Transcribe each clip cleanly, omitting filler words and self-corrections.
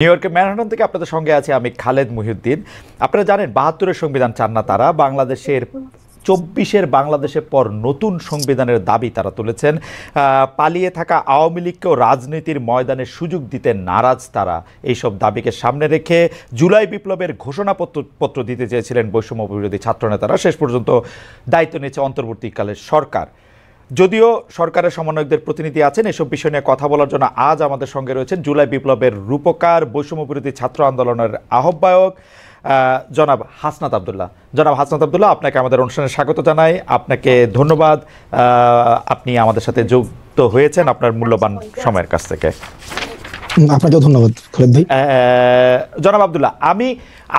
New ইয়র্কের Manhattan থেকে আপনাদের সঙ্গে আছে আমি খালেদ মহিউদ্দিন। আপনারা জানেন ৭২-এর সংবিধান চান না তারা, বাংলাদেশের ২৪-এর বাংলাদেশের পর নতুন সংবিধানের দাবি তারা তুলেছেন। পালিয়ে থাকা আওয়ামী লীগকেও রাজনীতির ময়দানে সুযোগ দিতে নারাজ তারা। এইসব দাবিকে সামনে রেখে জুলাই বিপ্লবের ঘোষণাপত্র দিতে চেয়েছিলেন বৈষম্য বিরোধী ছাত্রনেতারা। শেষ পর্যন্ত দায়িত্ব নিয়েছে অন্তর্বর্তীকালের সরকার। যদিও সরকারের সমন্বয়কদের প্রতিনিধি আছেন, এসব বিষয় নিয়ে কথা বলার জন্য আজ আমাদের সঙ্গে রয়েছেন জুলাই বিপ্লবের রূপকার, বৈষম্য বিরোধী ছাত্র আন্দোলনের আহ্বায়ক জনাব হাসনাত আবদুল্লাহ। জনাব হাসনাত আবদুল্লাহ, আপনাকে আমাদের অনুষ্ঠানে স্বাগত জানাই। আপনাকে ধন্যবাদ, আপনি আমাদের সাথে যুক্ত হয়েছেন আপনার মূল্যবান সময়ের কাছ থেকে। আপনাকেও ধন্যবাদ খালেদ ভাই। জনাব আবদুল্লাহ, আমি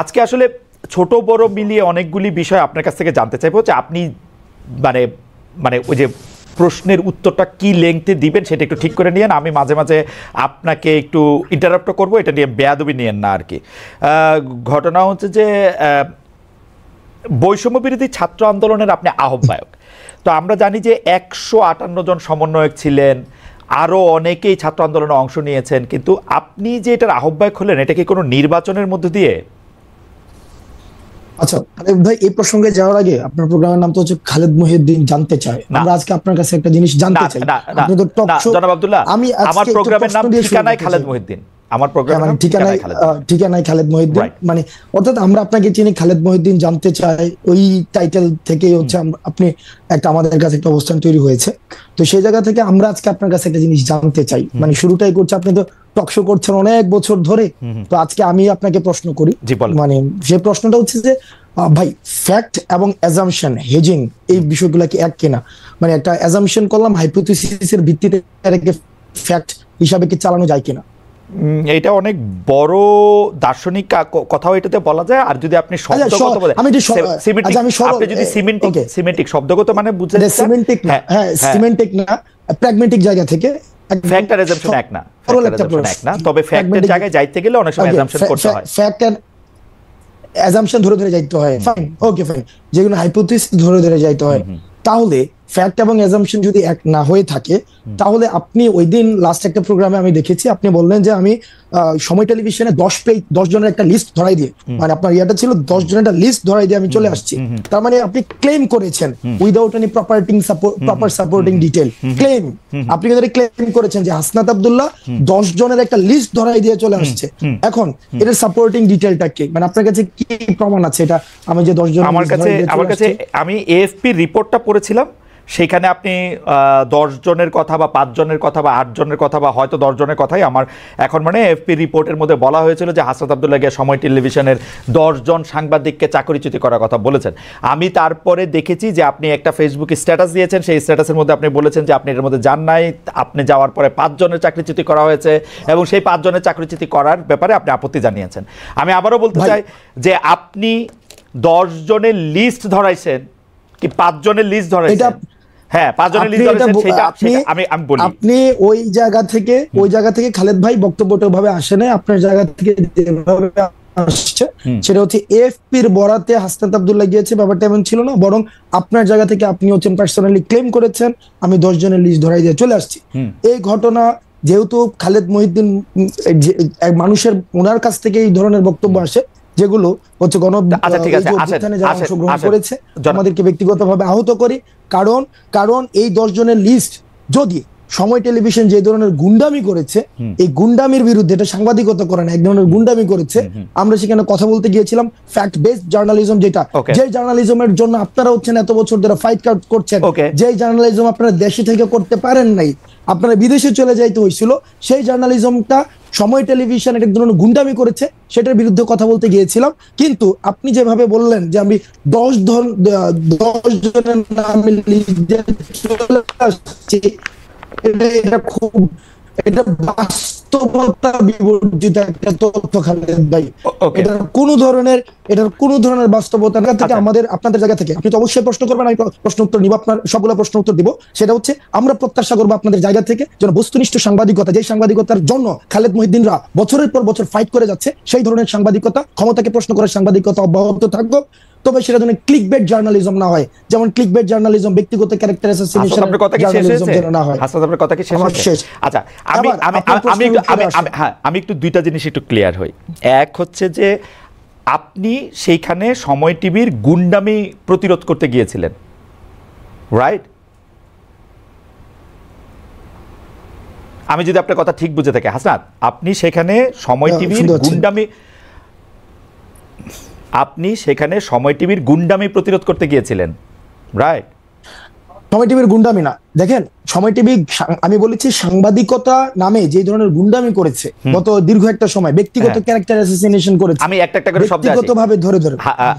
আজকে আসলে ছোট বড় মিলিয়ে অনেকগুলি বিষয় আপনার কাছ থেকে জানতে চাইবো যে আপনি মানে ওই যে প্রশ্নের উত্তরটা কি লেংথে দিবেন সেটা একটু ঠিক করে নিয়েন। আমি মাঝে মাঝে আপনাকে একটু ইন্টারাপ্ট করবো, এটা নিয়ে বেয়াদবি নিয়েন না আর কি। ঘটনা হচ্ছে যে বৈষম্য বিরোধী ছাত্র আন্দোলনের আপনি আহ্বায়ক। তো আমরা জানি যে ১৫৮ জন সমন্বয়ক ছিলেন, আরও অনেকেই ছাত্র আন্দোলনে অংশ নিয়েছেন, কিন্তু আপনি যে এটার আহ্বায়ক হলেন এটা কি কোনো নির্বাচনের মধ্যে দিয়ে? আচ্ছা খালেদ ভাই, এই প্রসঙ্গে যাওয়ার আগে আপনার প্রোগ্রামের নাম তো হচ্ছে খালেদ মহিউদ্দিন জানতে চাই। আমরা আজকে আপনার কাছে একটা জিনিস জানতে চাই। আপনি তো টক শো। জনাব আব্দুল্লাহ, আমার প্রোগ্রামের নাম ঠিকানায় খালেদ মহিউদ্দিন। আমার প্রোগ্রামের নাম ঠিকানায় খালেদ মহিউদ্দিন, মানে অর্থাৎ আমরা আপনাকে চিনি খালেদ মহিউদ্দিন জানতে চাই, ওই টাইটেল থেকেই হচ্ছে আপনি একটা আমাদের কাছে একটা অবস্থান তৈরি হয়েছে। তো সেই জায়গা থেকে আমরা আজকে আপনার কাছে একটা জিনিস জানতে চাই। মানে শুরুটাই করছে, আপনি তো টক শো করছেন অনেক বছর ধরে, তো আজকে আমি আপনাকে প্রশ্ন করি। মানে যে প্রশ্নটা হচ্ছে যে ভাই, ফ্যাক্ট এবং অ্যাজাম্পশন, হেজিং, এই বিষয়গুলো কি এক কিনা? মানে একটা অ্যাজাম্পশন করলাম, হাইপোথিসিসের ভিত্তিতে ফ্যাক্ট হিসাবে কি চালানো যায় কিনা? এটা অনেক বড় দার্শনিক কথাও এটাতে বলা যায়। আর যদি আপনি শব্দগত বলেন, আপনি যদি সিমেন্টিক শব্দগত মানে বুঝেন, সিমেন্টিক না, হ্যাঁ সিমেন্টিক না, প্র্যাগম্যাটিক জায়গা থেকে ফ্যাক্ট আর অ্যাজাম্পশন এক না, তবে ফ্যাক্টের জায়গায় যাইতে গেলে অনেক সময় অ্যাজাম্পশন করতে হয়। ফ্যাক্ট আর অ্যাজাম্পশন ধরে ধরে যাইতে হয়, ফাইন, ওকে ফাইন, যেগুলো হাইপোথিসিস ধরে ধরে যাইতে হয়। তাহলে ফ্যাক্ট এবং অ্যাজাম্পশন যদি এক না হয়ে থাকে, তাহলে আপনি ওই দিন লাস্ট একটা প্রোগ্রামে আমি দেখেছি আপনি বললেন যে আমি সময় টেলিভিশনে 10 জনের একটা লিস্ট ধরাই দিয়ে, মানে আপনার ইয়াটা ছিল 10 জনের একটা লিস্ট ধরাই দিয়ে আমি চলে আসছি। তার মানে আপনি ক্লেম করেছেন without any proper supporting detail claim. আপনি যদি ক্লেম করেছেন যে হাসনাত আবদুল্লাহ 10 জনের একটা লিস্ট ধরাই দিয়ে চলে আসছে, এখন এটার সাপোর্টিং ডিটেলটা কি? মানে আপনার কাছে কি প্রমাণ আছে এটা? আমি যে 10 জন, আমার কাছে আমি এএফপি রিপোর্টটা পড়েছিলাম, সেখানে আপনি 10 জনের কথা বা 5 জনের কথা বা 8 জনের কথা বা হয়তো 10 জনের কথাই আমার এখন মানে এফপি রিপোর্টের মধ্যে বলা হয়েছিল যে হাসনাত আবদুল্লাহ গিয়ে সময় টেলিভিশনের 10 জন সাংবাদিককে চাকরিচ্যুতি করার কথা বলেছেন। আমি তারপরে দেখেছি যে আপনি একটা ফেসবুকে স্ট্যাটাস দিয়েছেন, সেই স্ট্যাটাসের মধ্যে আপনি বলেছেন যে আপনি এর মধ্যে যান নাই, আপনি যাওয়ার পরে 5 জনের চাকরিচ্যুতি করা হয়েছে এবং সেই 5 জনের চাকরিচ্যুতি করার ব্যাপারে আপনি আপত্তি জানিয়েছেন। আমি আবারও বলতে চাই যে আপনি 10 জনের লিস্ট ধরাইছেন কি 5 জনের লিস্ট ধরাইছেন? হ্যাঁ, 5 জনের লিস্ট ধরেছেন, সেটা আমি বলি। আপনি ওই জায়গা থেকে খালেদ ভাই বক্তব্যটা ভাবে আসে না, আপনার জায়গা থেকে যেভাবে আসছে সেটা হচ্ছে এএফপির বরাতে হাসনাত আবদুল্লাহ গিয়েছে, ব্যাপারটা এমন ছিল না। বরং আপনার জায়গা থেকে আপনি হচ্ছেন পার্সোনালি ক্লেম করেছেন আমি 10 জনের লিস্ট ধরাই দিয়ে চলে আসছি। এই ঘটনা যেহেতু খালেদ মহিউদ্দিন মানুষের ওনার কাছ থেকে এই ধরনের বক্তব্য আসে, যেগুলো হচ্ছে অংশগ্রহণ করেছে, আমাদেরকে ব্যক্তিগতভাবে আহত করি। কারণ এই 10 জনের লিস্ট যদি সময় টেলিভিশন যে ধরনের গুন্ডামি করেছে, এই গুন্ডামির বিরুদ্ধে, এটা সাংবাদিকতা করে না, এক ধরনের গুন্ডামি করেছে। আমরা সেখানে কথা বলতে গিয়েছিলাম ফ্যাক্ট বেসড জার্নালিজম, যেটা যে জার্নালিজমের জন্য আপনারা হচ্ছেন এত বছর ধরে ফাইট করছেন, যে জার্নালিজম আপনারা দেশে থেকে করতে পারেন নাই, আপনারা বিদেশে চলে যাইতে হয়েছিল, সেই জার্নালিজমটা সময় টেলিভিশন এক ধরনের গুন্ডামি করেছে, সেটার বিরুদ্ধে কথা বলতে গিয়েছিলাম। কিন্তু আপনি যেভাবে বললেন যে আমি 10 জনের নামে এটা বাস্তবতা বিবর্জিত একটা তথ্য খালেদ ভাই। এটার কোনো ধরনের বাস্তবতা থেকে আপনাদের জায়গা থেকে আপনি তো অবশ্যই প্রশ্ন করবেন, আমি প্রশ্ন উত্তর নিব, আপনার সবগুলো প্রশ্ন উত্তর দিব। সেটা হচ্ছে আমরা প্রত্যাশা করবো আপনাদের জায়গা থেকে যেন বস্তুনিষ্ঠ সাংবাদিকতা, যে সাংবাদিকতার জন্য খালেদ মহিউদ্দিনরা বছরের পর বছর ফাইট করে যাচ্ছে, সেই ধরনের সাংবাদিকতা, ক্ষমতাকে প্রশ্ন করে সাংবাদিকতা অব্যাহত থাকবে। তবে সেটা যেন ক্লিকবেট জার্নালিজম না হয়, যেমন ক্লিকবেট জার্নালিজম ব্যক্তিগত ক্যারেক্টার অ্যাসাসিনেশন যেন না হয়। হাসান, আপনার কথা কি শেষ? আচ্ছা, আমি একটু দুইটা জিনিস একটু ক্লিয়ার হই। এক হচ্ছে যে আপনি সেইখানে সময় টিভির গুন্ডামি প্রতিরোধ করতে গিয়েছিলেন, রাইট? আমি যদি আপনার কথা ঠিক বুঝে থাকি হাসনাত, আপনি সেখানে সময় টিভির গুন্ডামি প্রতিরোধ করতে গিয়েছিলেন, রাইট? সময় টিভির গুন্ডামি না, দেখেন সময় টিভি, আমি বলেছি সাংবাদিকতা নামে যে ধরনের গুন্ডামি করেছে গত দীর্ঘ একটা সময়, ব্যক্তিগত ক্যারেক্টার অ্যাসাসিনেশন করেছে। আমি একটা করে শব্দ ব্যক্তিগতভাবে ধরে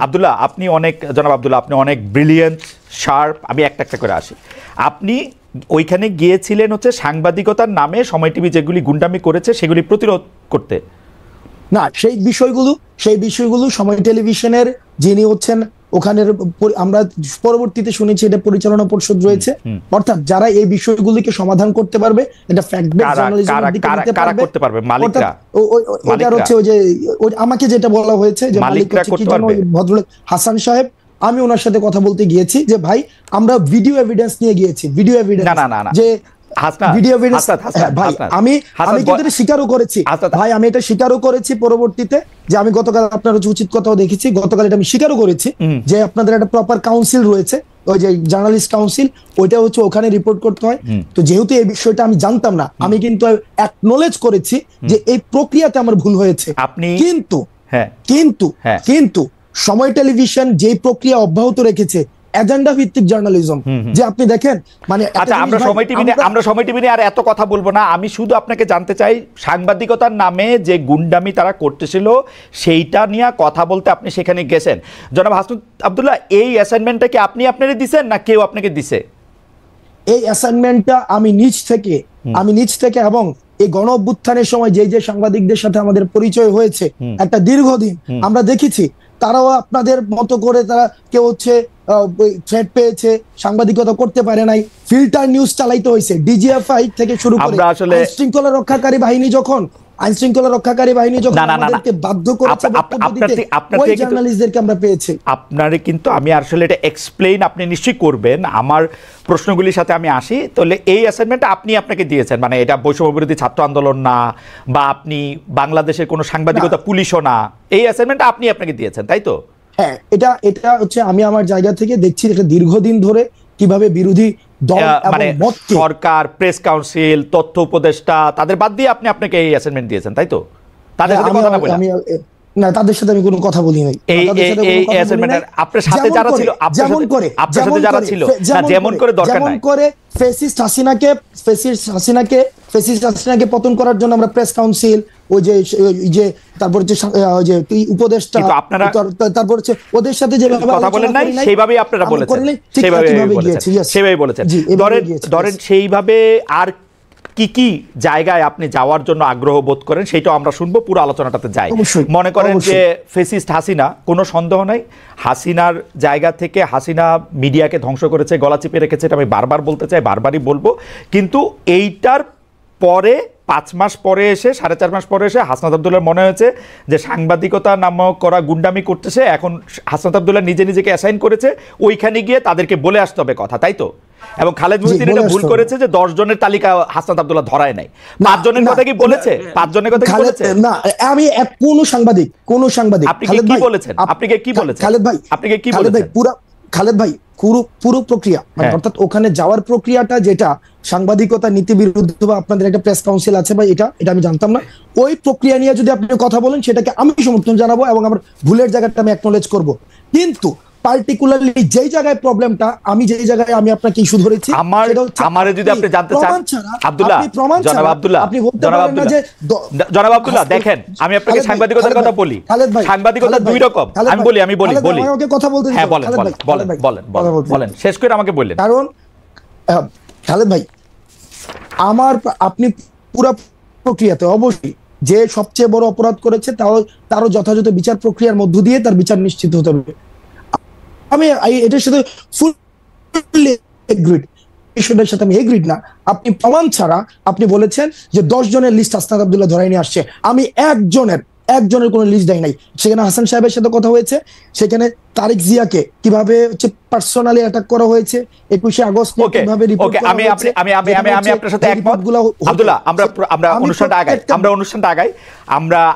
আব্দুল্লাহ, আপনি অনেক, জনাব আব্দুল্লাহ, আপনি অনেক ব্রিলিয়েন্ট, শার্প। আমি একটা করে আসি। আপনি ওইখানে গিয়েছিলেন হচ্ছে সাংবাদিকতার নামে সময় টিভি যেগুলি গুন্ডামি করেছে সেগুলি প্রতিরোধ করতে না, সেই বিষয়গুলো সময় টেলিভিশনের যিনি হচ্ছেন ওখানের, আমরা পরবর্তীতে শুনেছি এটা পরিচালনা পরিষদ রয়েছে, অর্থাৎ যারা এই বিষয়গুলিকে সমাধান করতে পারবে, এটা ফ্যাক্ট বেস জার্নালিজমের দিকে নিতে পারবে, মালিকরা। ওইটার হচ্ছে ওই যে আমাকে যেটা বলা হয়েছে যে মালিক হচ্ছে কি জানো, ভদ্রলোক হাসান সাহেব, আমি ওনার সাথে কথা বলতে গিয়েছি যে ভাই আমরা ভিডিও এভিডেন্স নিয়ে গিয়েছি, ভিডিও এভিডেন্স যে আমি কিন্তু স্বীকারও করেছি ভাই, আমি এটা স্বীকারও করেছি পরবর্তীতে যে আমি গতকাল আপনার হচ্ছে উচিত কথাও দেখেছি, গতকাল এটা আমি স্বীকারও করেছি যে আপনাদের একটা প্রপার কাউন্সিল রয়েছে, ওই যে জার্নালিস্ট কাউন্সিল, ওইটা হচ্ছে ওখানে রিপোর্ট করতে হয়। তো যেহেতু এই বিষয়টা আমি জানতাম না, আমি কিন্তু অ্যাকনলেজ করেছি যে এই প্রক্রিয়াতে আমার ভুল হয়েছে। কিন্তু সময় টেলিভিশন যে প্রক্রিয়া অব্যাহত রেখেছে, এজেন্ডা ভিত্তিক জার্নালিজম, যে আপনি দেখেন মানে, আচ্ছা আমরা সময় টিভি নিয়ে আর এত কথা বলবো না। আমি শুধু আপনাকে জানতে চাই, সাংবাদিকতার নামে যে গুন্ডামি তারা করতেছিল সেইটা নিয়ে কথা বলতে আপনি সেখানে গেছেন। জনাব হাসান আব্দুল্লাহ, এই অ্যাসাইনমেন্টটা কি আপনি আপনারই দিছেন না কেউ আপনাকে দিছে? এই অ্যাসাইনমেন্টটা আমি নিজ থেকে এবং এই গণ অভ্যুত্থানের সময় যে সাংবাদিকদের সাথে আমাদের পরিচয় হয়েছে একটা দীর্ঘদিন, আমরা দেখেছি তারাও আপনাদের মতো করে তারা কেউ হচ্ছে থ্রেট পেয়েছে, সাংবাদিকতা করতে পারে নাই, ফিল্টার নিউজ চালাইতে হয়েছে, ডিজিএফআই থেকে শুরু করে আইনশৃঙ্খলা রক্ষাকারী বাহিনী যখন আমাদেরকে বাধ্য করেছে ওই জার্নালিস্টদেরকে আমরা পেয়েছি। আপনারে কিন্তু আমি আসলে এটা এক্সপ্লেইন আপনি নিশ্চয়ই করবেন, আমার প্রশ্নগুলির সাথে আমি আসি। তাহলে এই অ্যাসাইনমেন্টটা আপনি আপনাকে দিয়েছেন, মানে এটা বৈষম্য বিরোধী ছাত্র আন্দোলন না, বা আপনি বাংলাদেশের কোনো সাংবাদিকতা পুলিশও না, এই অ্যাসাইনমেন্টটা আপনি আপনাকে দিয়েছেন, তাই তো? হ্যাঁ, এটা হচ্ছে আমি আমার জায়গা থেকে দেখছি দীর্ঘদিন ধরে কিভাবে বিরোধী দল মানে সরকার, প্রেস কাউন্সিল, তথ্য উপদেষ্টা, তাদের বাদ দিয়ে আপনি আপনাকে এই অ্যাসাইনমেন্ট দিয়েছেন, তাই তো? তাদের সাথে কথা না বলে না, তাদের সাথে আমি কোনো কথা বলি নাই। এই অ্যাসাইনমেন্ট আপনার সাথে যারা ছিল, আপনার সাথে যারা ছিল, না যেমন করে দরকার নাই, যেমন করে ফ্যাসিস্ট হাসিনাকে পতন করার জন্য আমরা প্রেস কাউন্সিল, ওই যে তারপর হচ্ছে ওই যে উপদেষ্টা, আপনারা তারপর হচ্ছে ওদের সাথে যেভাবে কথা বলেন নাই সেইভাবেই আপনারা বলেছেন, সেইভাবেই বলেছেন। ধরেন সেইভাবে আর কি জায়গায় আপনি যাওয়ার জন্য আগ্রহ বোধ করেন সেটাও আমরা শুনবো, পুরো আলোচনাটাতে যাই। মনে করেন যে ফেসিস্ট হাসিনা, কোনো সন্দেহ নাই হাসিনার জায়গা থেকে হাসিনা মিডিয়াকে ধ্বংস করেছে, গলা চিপে রেখেছে, এটা আমি বারবার বলতে চাই, বারবারই বলবো। কিন্তু এইটার পরে 5 মাস পরে এসে, 4.5 মাস পরে এসে হাসনাত আব্দুল্লাহর মনে হয়েছে যে সাংবাদিকতা নামক করা গুন্ডামি করতেছে, এখন হাসনাত আব্দুল্লাহ নিজেকে অ্যাসাইন করেছে, ওইখানে গিয়ে তাদেরকে বলে আসতে হবে কথা, তাই তো? এবং খালেদ মুহিউদ্দিন এটা ভুল করেছে যে 10 জনের তালিকা হাসনাত আব্দুল্লাহ ধরায় নাই। 5 জনের কথা কি বলেছে? 5 জনের কথা কি বলেছে? না, আমি কোন সাংবাদিক আপনি কি বলেছেন? খালেদ ভাই পুরো প্রক্রিয়া, মানে অর্থাৎ ওখানে যাওয়ার প্রক্রিয়াটা যেটা সাংবাদিকতা নীতি বিরুদ্ধ বা আপনাদের একটা প্রেস কাউন্সিল আছে বা এটা আমি জানতাম না, ওই প্রক্রিয়া নিয়ে যদি আপনি কথা বলেন সেটাকে আমি সমর্থন জানাবো এবং আমার ভুলের জায়গাটা আমি অ্যাকনলেজ করব। কিন্তু পার্টিকুলারলি যেই জায়গায় প্রবলেমটা, আমি যেই জায়গায় আমি আপনাকে ইস্যু ধরেছি, আমারে যদি আপনি জানতে চান আব্দুল্লাহ, জনাব আব্দুল্লাহ দেখেন, আমি আপনাকে সাংবাদিকতার কথা বলি, সাংবাদিকতা দুই রকম, আমি বলি কথা বলতে, হ্যাঁ বলেন শেষ করে আমাকে বললেন। কারণ খালেদ ভাই, আপনি পুরো প্রক্রিয়াতে অবশ্যই যে সবচেয়ে বড় অপরাধ করেছে তারও যথাযথ বিচার প্রক্রিয়ার মধ্য দিয়ে তার বিচার নিশ্চিত হতে হবে। আমি এটার সাথে ফুললি এগ্রিড, বিষয়টার সাথে আমি এগ্রিড না। আপনি প্রমাণ ছাড়া আপনি বলেছেন যে 10 জনের লিস্ট হাসনাত আব্দুল্লাহ ধরাই নিয়ে আসছে, আমি একজনের কোনো লিস্ট দেয় নাই। সেখানে হাসান সাহেবের সাথে কথা হয়েছে, সেখানে তারেক জিয়াকে কিভাবে হচ্ছে পার্সোনালি অ্যাটাক করা হয়েছে, 21শে আগস্ট নিয়ে কিভাবে রিপোর্ট করা হয়েছে। আমি আপনার সাথে একমত আব্দুল্লাহ, আমরা অনুষ্ঠানটা আগাই।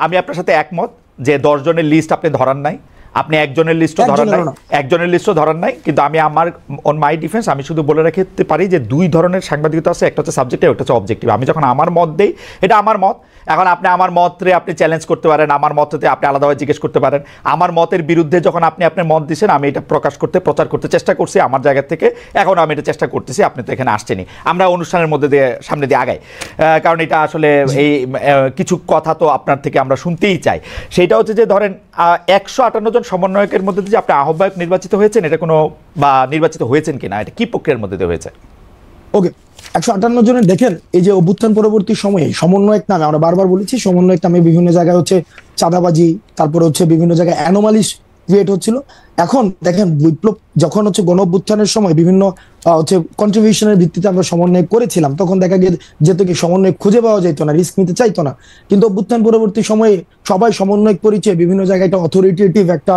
আমি আপনার সাথে একমত যে 10 জনের লিস্ট আপনি ধরান নাই, আপনি একজনের লিস্টও ধরান নাই, কিন্তু আমি আমার অন মাই ডিফেন্স আমি শুধু বলে রাখতে পারি যে 2 ধরনের সাংবাদিকতা আছে, একটা হচ্ছে সাবজেক্টিভ, একটা হচ্ছে অবজেক্টিভ। আমি যখন আমার মত দেই, এটা আমার মত, এখন আপনি আমার মতরে আপনি চ্যালেঞ্জ করতে পারেন, আমার মততে আপনি আলাদাভাবে জিজ্ঞেস করতে পারেন। আমার মতের বিরুদ্ধে যখন আপনি আপনার মত দিচ্ছেন, আমি এটা প্রচার করতে চেষ্টা করছি আমার জায়গা থেকে, এখন আমি এটা চেষ্টা করতেছি, আপনি তো এখানে আসছেনই। আমরা অনুষ্ঠানের মধ্যে দিয়ে সামনে দিয়ে আগাই, কারণ এটা আসলে এই কিছু কথা তো আপনার থেকে আমরা শুনতেই চাই। সেইটা হচ্ছে যে ধরেন 158 জন সমন্বয়কের মধ্যে যে আপনি আহ্বায়ক নির্বাচিত হয়েছেন, এটা কোনো বা নির্বাচিত হয়েছেন কিনা, এটা কি প্রক্রিয়ার মধ্যে দিয়ে হয়েছে? ওকে, 158 জনের দেখেন, এই যে অভ্যুত্থান পরবর্তী সময়ে সমন্বয়ক নামে আমরা বারবার বলেছি, সমন্বয়ক নামে বিভিন্ন জায়গায় হচ্ছে চাঁদাবাজি, তারপরে হচ্ছে বিভিন্ন জায়গায় অ্যানোমালিস ক্রিয়েট হচ্ছিল। এখন দেখেন, বিপ্লব যখন হচ্ছে গণ অভ্যুত্থানের সময় বিভিন্ন হচ্ছে কন্ট্রিবিউশনের ভিত্তিতে আমরা সমন্বয় করেছিলাম, তখন দেখা যেত কি সমন্বয় খুঁজে পাওয়া যেত না, রিস্ক নিতে চাইতো না। কিন্তু অভ্যুত্থান পরবর্তী সময়ে সবাই সমন্বয় পরিচয় বিভিন্ন জায়গায় একটা অথরিটেটিভ একটা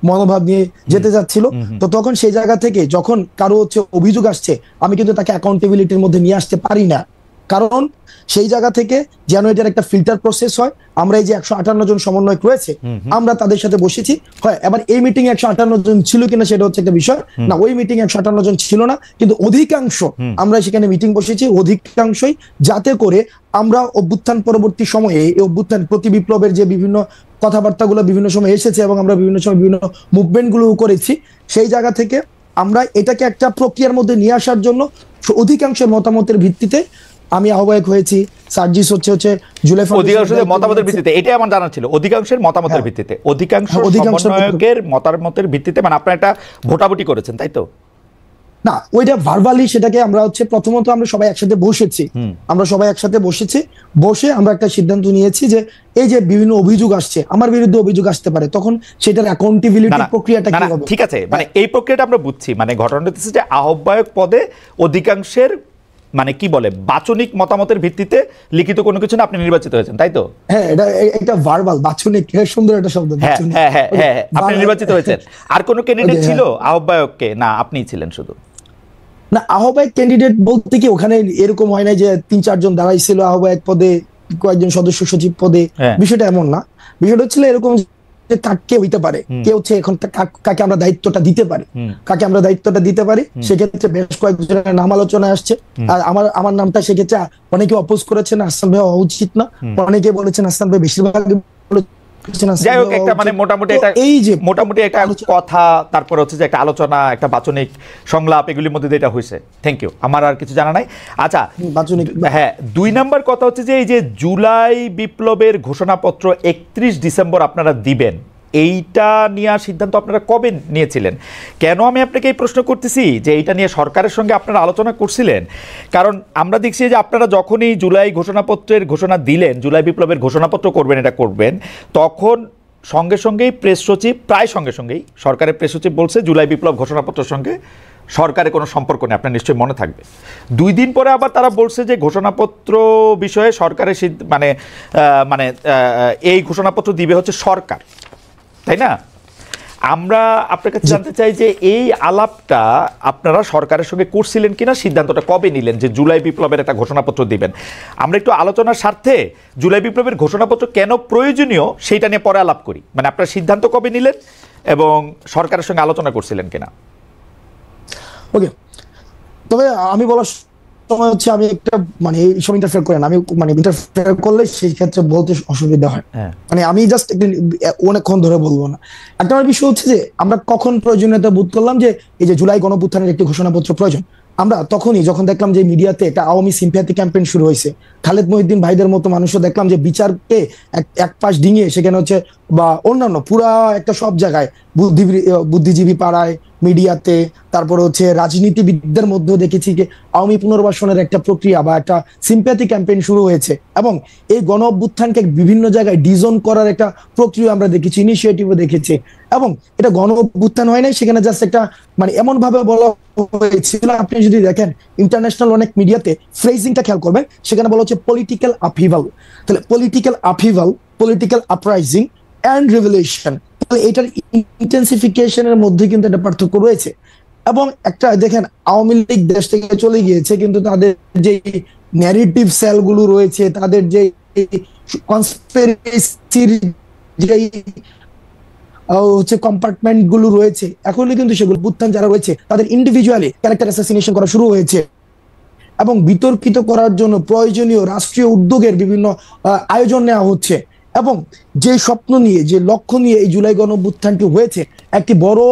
মনোভাব নিয়ে যেতে যাচ্ছিল। তো তখন সেই জায়গা থেকে যখন কারো হচ্ছে অভিযোগ আসছে, আমি কিন্তু তাকে অ্যাকাউন্টেবিলিটির মধ্যে নিয়ে আসতে পারি না, কারণ সেই জায়গা থেকে যেন এটার একটা ফিল্টার প্রসেস হয়। আমরা এই যে 158 জন সমন্বয়ক রয়েছে, আমরা তাদের সাথে বসেছি। হয় এবার এই মিটিং 158 জন ছিল কিনা সেটা হচ্ছে একটা বিষয় না, ওই মিটিং 158 জন ছিল না, কিন্তু অধিকাংশ আমরা সেখানে মিটিং বসেছি, অধিকাংশই, যাতে করে আমরা অভ্যুত্থান পরবর্তী সময়ে এই অভ্যুত্থান প্রতি বিপ্লবের যে বিভিন্ন কথাবার্তাগুলো বিভিন্ন সময় এসেছে এবং আমরা বিভিন্ন সময় বিভিন্ন মুভমেন্ট গুলো করেছি, সেই জায়গা থেকে আমরা এটাকে একটা প্রক্রিয়ার মধ্যে নিয়ে আসার জন্য অধিকাংশের মতামতের ভিত্তিতে আমি আহ্বায়ক হয়েছি। সার্জিস হচ্ছে জুলাই অধিকাংশের মতামতের ভিত্তিতে, এটাই আমার জানা ছিল, অধিকাংশের মতামতের ভিত্তিতে, অধিকাংশ সমন্বয়কের মতামতের ভিত্তিতে, মানে আপনারা একটা ভোটাভুটি করেছেন, তাই তো? না, ওইটা ভার্বালি, সেটাকে আমরা হচ্ছে প্রথমত আমরা সবাই একসাথে বসেছি, বসে আমরা একটা সিদ্ধান্ত নিয়েছি যে এই যে বিভিন্ন অভিযোগ আসছে, আমার বিরুদ্ধে অভিযোগ আসতে পারে, তখন সেটার অ্যাকাউন্টেবিলিটি প্রক্রিয়াটা কি হবে। ঠিক আছে, মানে এই প্রক্রিয়াটা আমরা বুঝছি, মানে ঘটনাটা হচ্ছে যে আহ্বায়ক পদে অধিকাংশের মানে কি বলে বাচনিক মতামতের ভিত্তিতে লিখিত কোনো কিছু না, আপনি নির্বাচিত হয়েছেন, তাই তো? হ্যাঁ, এটা একটা ভার্বাল, বাচনিক, সুন্দর একটা শব্দ। হ্যাঁ, আপনি নির্বাচিত হয়েছেন। আর কোনো ক্যান্ডিডেট ছিল আহ্বায়ককে, না আপনিই ছিলেন শুধু? না, আহ্বায়ক ক্যান্ডিডেট বলতে কি ওখানে এরকম হয় না যে 3-4 জন দাঁড়াইছিল আহ্বায়ক পদে, কয়েকজন সদস্য সচিব পদে, বিষয়টা এমন না। বিষয়টা হচ্ছিল এরকম যে কাকে হইতে পারে, কে হচ্ছে এখন কাকে আমরা দায়িত্বটা দিতে পারি, সেক্ষেত্রে বেশ কয়েকজনের নাম আলোচনায় আসছে। আর আমার নামটা সেক্ষেত্রে অনেকে অপোজ করেছেন, হাসান ভাই হওয়া উচিত না, অনেকে বলেছেন হাসান ভাই, বেশিরভাগ যাই হোক, একটা মানে মোটামুটি একটা কথা, তারপর হচ্ছে যে একটা আলোচনা, একটা বাচনিক সংলাপ, এগুলির মধ্যে এটা হয়েছে। থ্যাংক ইউ, আমার আর কিছু জানা নাই। আচ্ছা, হ্যাঁ, 2 নাম্বার কথা হচ্ছে যে এই যে জুলাই বিপ্লবের ঘোষণাপত্র 31 ডিসেম্বর আপনারা দিবেন, এইটা নিয়ে সিদ্ধান্ত আপনারা কবে নিয়েছিলেন? কেন আমি আপনাকে এই প্রশ্ন করতেছি যে এইটা নিয়ে সরকারের সঙ্গে আপনারা আলোচনা করছিলেন? কারণ আমরা দেখছি যে আপনারা যখনই জুলাই ঘোষণাপত্রের ঘোষণা দিলেন, জুলাই বিপ্লবের ঘোষণাপত্র করবেন, তখন সঙ্গেই প্রেস সচিব, প্রায় সঙ্গেই সরকারের প্রেস সচিব বলছে জুলাই বিপ্লব ঘোষণাপত্রের সঙ্গে সরকারের কোনো সম্পর্ক নেই, আপনার নিশ্চয়ই মনে থাকবে। 2 দিন পরে আবার তারা বলছে যে ঘোষণাপত্র বিষয়ে সরকারের মানে এই ঘোষণাপত্র দিবে হচ্ছে সরকার, তাই না? আমরা আপনার কাছে জানতে চাই যে এই আলাপটা আপনারা সরকারের সঙ্গে করছিলেন কিনা, সিদ্ধান্তটা কবে নিলেন যে জুলাই বিপ্লবের একটা ঘোষণাপত্র দিবেন? আমরা একটু আলোচনার স্বার্থে জুলাই বিপ্লবের ঘোষণাপত্র কেন প্রয়োজনীয় সেইটা নিয়ে পরে আলাপ করি। মানে আপনার সিদ্ধান্ত কবে নিলেন এবং সরকারের সঙ্গে আলোচনা করছিলেন কিনা? ওকে, তবে আমি বলার সময় হচ্ছে আমি একটা মানে এই সব ইন্টারফেয়ার করেন, আমি মানে ইন্টারফেয়ার করলে সেই ক্ষেত্রে বলতে অসুবিধা হয়, মানে আমি জাস্ট অনেকক্ষণ ধরে বলবো না। একটা বিষয় হচ্ছে যে আমরা কখন প্রয়োজনীয়তা বোধ করলাম যে এই যে জুলাই গণঅভ্যুত্থানের একটি ঘোষণাপত্র প্রয়োজন, আমরা তখনই যখন দেখলাম যে মিডিয়াতে একটা আওয়ামী সিম্প্যাথি ক্যাম্পেইন শুরু হয়েছে, খালেদ মহিউদ্দিন ভাইদের মতো মানুষও দেখলাম যে বিচারকে এক পাশ ডিঙিয়ে সেখানে হচ্ছে বা অন্যান্য পুরা একটা সব জায়গায় বুদ্ধিজীবী পাড়ায়, মিডিয়াতে, তারপরে হচ্ছে রাজনীতিবিদদের মধ্যেও দেখেছি যে আওয়ামী পুনর্বাসনের একটা প্রক্রিয়া বা একটা সিম্প্যাথি ক্যাম্পেইন শুরু হয়েছে, এবং এই গণ অভ্যুত্থানকে বিভিন্ন জায়গায় ডিজোন করার একটা প্রক্রিয়া আমরা দেখেছি, ইনিশিয়েটিভও দেখেছি। এবং এটা গণ অভ্যুত্থান হয় নাই, সেখানে জাস্ট একটা মানে এমন ভাবে বলা হয়েছিল, আপনি যদি দেখেন ইন্টারন্যাশনাল অনেক মিডিয়াতে ফ্রেজিংটা খেয়াল করবেন, সেখানে বলা হচ্ছে পলিটিক্যাল আপহিভাল। তাহলে political upheaval, political uprising and revolution, তাহলে এটার ইন্টেন্সিফিকেশনের মধ্যে কিন্তু একটা পার্থক্য রয়েছে। এবং একটা দেখেন, আওয়ামী লীগ দেশ থেকে চলে গিয়েছে, কিন্তু তাদের যে ন্যারেটিভ সেলগুলো রয়েছে, তাদের যে কনস্পিরেসির যে হচ্ছে কম্পার্টমেন্ট গুলো রয়েছে, এখনই কিন্তু সেগুলো বুত্থান যারা রয়েছে তাদের ইন্ডিভিজুয়ালি ক্যারেক্টার অ্যাসাসিনেশন করা শুরু হয়েছে, এবং বিতর্কিত করার জন্য প্রয়োজনীয় রাষ্ট্রীয় উদ্যোগের বিভিন্ন আয়োজন নেওয়া হচ্ছে। এবং যে স্বপ্ন নিয়ে, যে লক্ষ্য নিয়ে এই জুলাই গণঅভ্যুত্থানটি হয়েছে, একটি বড়